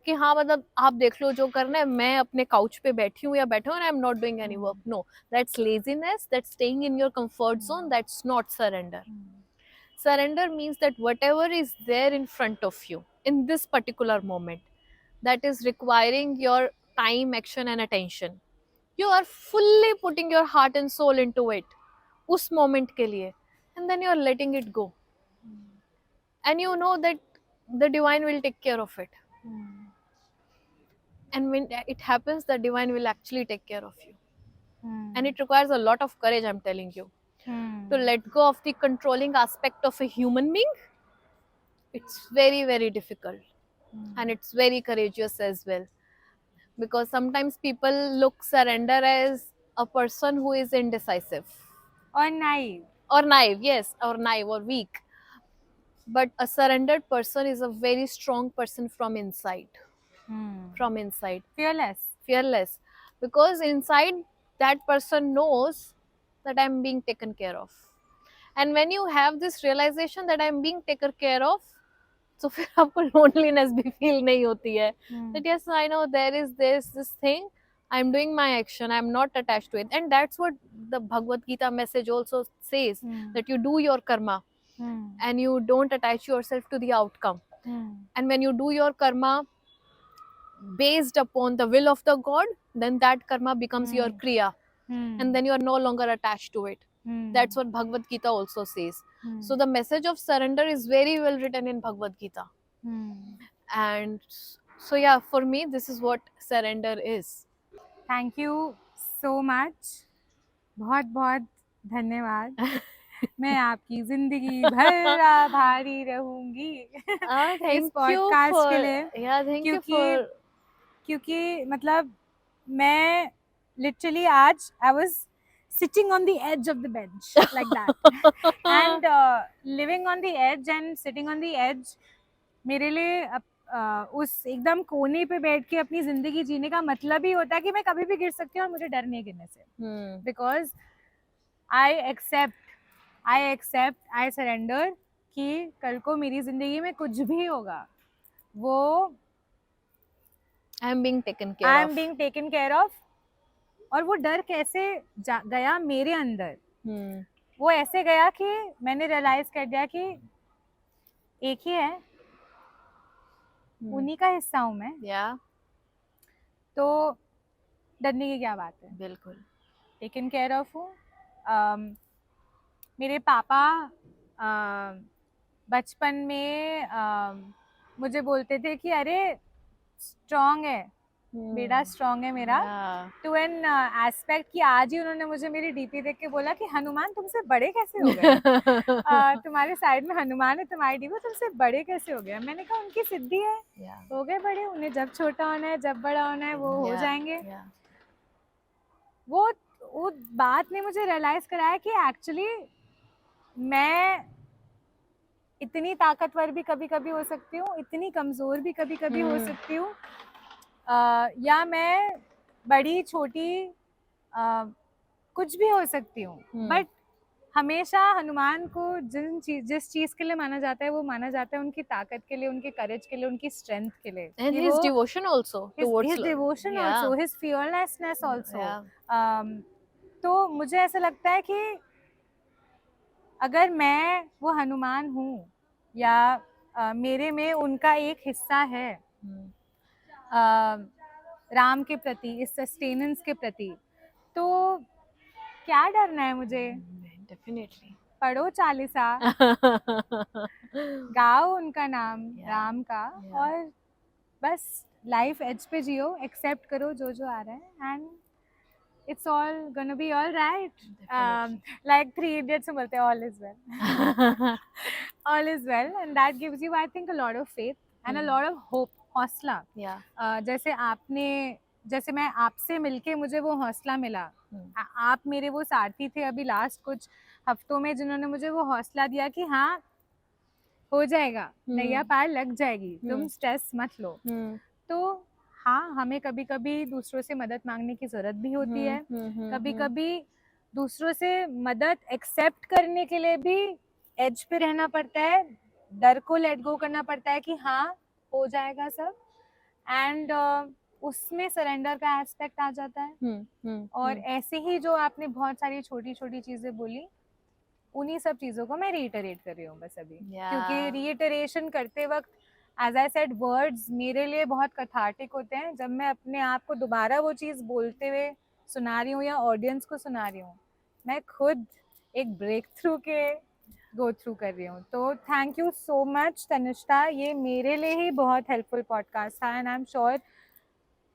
Speaker 2: कि हाँ मतलब आप देख लो जो करना है, मैं अपने काउच पे बैठी हूँ या बैठा हूँ, I am not doing any work. No, that's laziness, that's staying in your comfort zone, that's not surrender. Surrender means that whatever is there in front of you in this particular moment, that is requiring your time, action and attention, you are fully putting your heart and soul into it us moment ke liye, and then you are letting it go, and you know that the divine will take care of it. And when it happens, the divine will actually take care of you. And it requires a lot of courage, I'm telling you, to let go of the controlling aspect of a human being. It's very, very difficult. And it's very courageous as well, because sometimes people look surrender as a person who is indecisive
Speaker 1: or naive.
Speaker 2: Or naive, yes, or naive or weak. But a surrendered person is a very strong person from inside. From inside, fearless, because inside that person knows that I'm being taken care of. And when you have this realization that I'm being taken care of, so फिर आपको loneliness भी feel नहीं होती है. That yes, I know there is this thing, I'm doing my action, I'm not attached to it. And that's what the Bhagavad Gita message also says, that you do your karma and you don't attach yourself to the outcome. And when you do your karma based upon the will of the god, then that karma becomes your kriya, and then you are no longer attached to it. That's what Bhagavad Gita also says. So the message of surrender is very well written in Bhagavad Gita. And so yeah, for me this is what surrender is.
Speaker 1: Thank you so much. बहुत बहुत धन्यवाद. मैं आपकी जिंदगी भर आभारी रहूंगी इस पॉडकास्ट के लिए. क्योंकि मतलब मैं लिटरली आज I was sitting on the edge of the bench like that and living on the edge and sitting on the edge मेरे लिए उस एकदम कोने पे बैठ के अपनी जिंदगी जीने का मतलब ही होता है कि मैं कभी भी गिर सकती हूँ और मुझे डर नहीं है गिरने से. Because I accept I surrender कि कल को मेरी जिंदगी में कुछ भी होगा, वो
Speaker 2: I am being
Speaker 1: taken care of. और वो डर कैसे गया मेरे अंदर, वो ऐसे गया कि मैंने रियलाइज कर दिया कि एक ही है, उन्हीं का हिस्सा हूँ मैं. तो डरने की क्या बात है.
Speaker 2: बिल्कुल
Speaker 1: टेकन केयर ऑफ हूँ. मेरे पापा बचपन में मुझे बोलते थे कि अरे स्ट्रॉन्ग है बेटा, स्ट्रॉन्ग है मेरा, टू एन एस्पेक्ट कि आज ही उन्होंने मुझे मेरी डीपी देख के बोला कि हनुमान तुमसे बड़े कैसे हो गए तुम्हारे साइड में हनुमान है तुम्हारी डीपी, तुमसे बड़े कैसे हो गए. मैंने कहा उनकी सिद्धि है, हो गए बड़े, उन्हें जब छोटा होना है जब बड़ा होना है वो हो जाएंगे. वो बात ने मुझे रियलाइज कराया कि एक्चुअली मैं इतनी ताकतवर भी कभी कभी हो सकती हूँ, इतनी कमज़ोर भी कभी कभी हो सकती हूँ, या मैं बड़ी छोटी कुछ भी हो सकती हूँ. बट हमेशा हनुमान को जिस चीज के लिए माना जाता है वो माना जाता है उनकी ताकत के लिए, उनके करेज के लिए, उनकी स्ट्रेंथ के लिए.
Speaker 2: And his devotion also towards
Speaker 1: his devotion also, his fearlessness also. तो मुझे ऐसा लगता है कि अगर मैं वो हनुमान हूँ या मेरे में उनका एक हिस्सा है राम के प्रति, इस सस्टेनेंस के प्रति, तो क्या डरना है मुझे.
Speaker 2: डेफिनेटली
Speaker 1: पढ़ो चालीसा, गाओ उनका नाम राम का, और बस लाइफ एज पे जियो, एक्सेप्ट करो जो जो आ रहा है, and it's all gonna be all right. Like Three Idiots में बोलते हैं all is well. All is well, and that gives you I think a lot of faith and a lot of hope, हौसला. जैसे मैं आपसे मिलके मुझे वो हौसला मिला. आप मेरे वो साथी थे अभी लास्ट कुछ हफ्तों में जिन्होंने मुझे वो हौसला दिया कि हाँ हो जाएगा, नैया पार लग जाएगी, तुम स्ट्रेस मत लो. तो हाँ, हमें कभी कभी दूसरों से मदद मांगने की जरूरत भी होती है. कभी कभी दूसरों से मदद एक्सेप्ट करने के लिए भी एज पे रहना पड़ता है, डर को लेट गो करना पड़ता है कि हाँ हो जाएगा सब, एंड उसमें सरेंडर का एस्पेक्ट आ जाता है। और ऐसे ही जो आपने बहुत सारी छोटी छोटी चीजें बोली, उन्हीं सब चीजों को मैं रीइटरेट कर रही हूँ बस अभी, क्योंकि रीइटरेशन करते वक्त एज आई सेड वर्ड्स मेरे लिए बहुत कथार्टिक होते हैं। जब मैं अपने आप को दोबारा वो चीज बोलते हुए सुना रही हूँ या ऑडियंस को सुना रही हूँ, मैं खुद एक ब्रेक थ्रू के गो थ्रू कर रही हूँ। तो thank you so much Tanishtha, ये मेरे लिए ही बहुत हेल्पफुल पॉडकास्ट था, एंड आई एम श्योर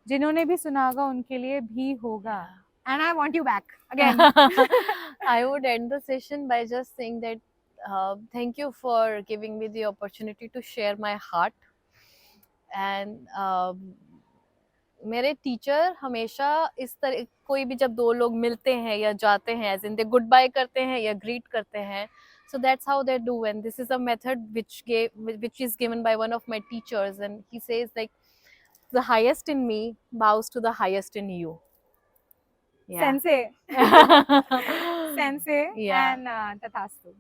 Speaker 1: जिन्होंने भी सुना होगा उनके लिए भी होगा। And I want you back again.
Speaker 2: I would end the session by just saying that thank you for giving me the opportunity to share my heart. And मेरे teacher हमेशा इस तरह, कोई भी जब दो लोग मिलते हैं या जाते हैं, as in they goodbye करते हैं या ग्रीट करते हैं, so that's how they do. And this is a method which is given by one of my teachers, and he says like the highest in me bows to the highest in you.
Speaker 1: Sensei. Sensei.
Speaker 2: Yeah.
Speaker 1: And Tathastu.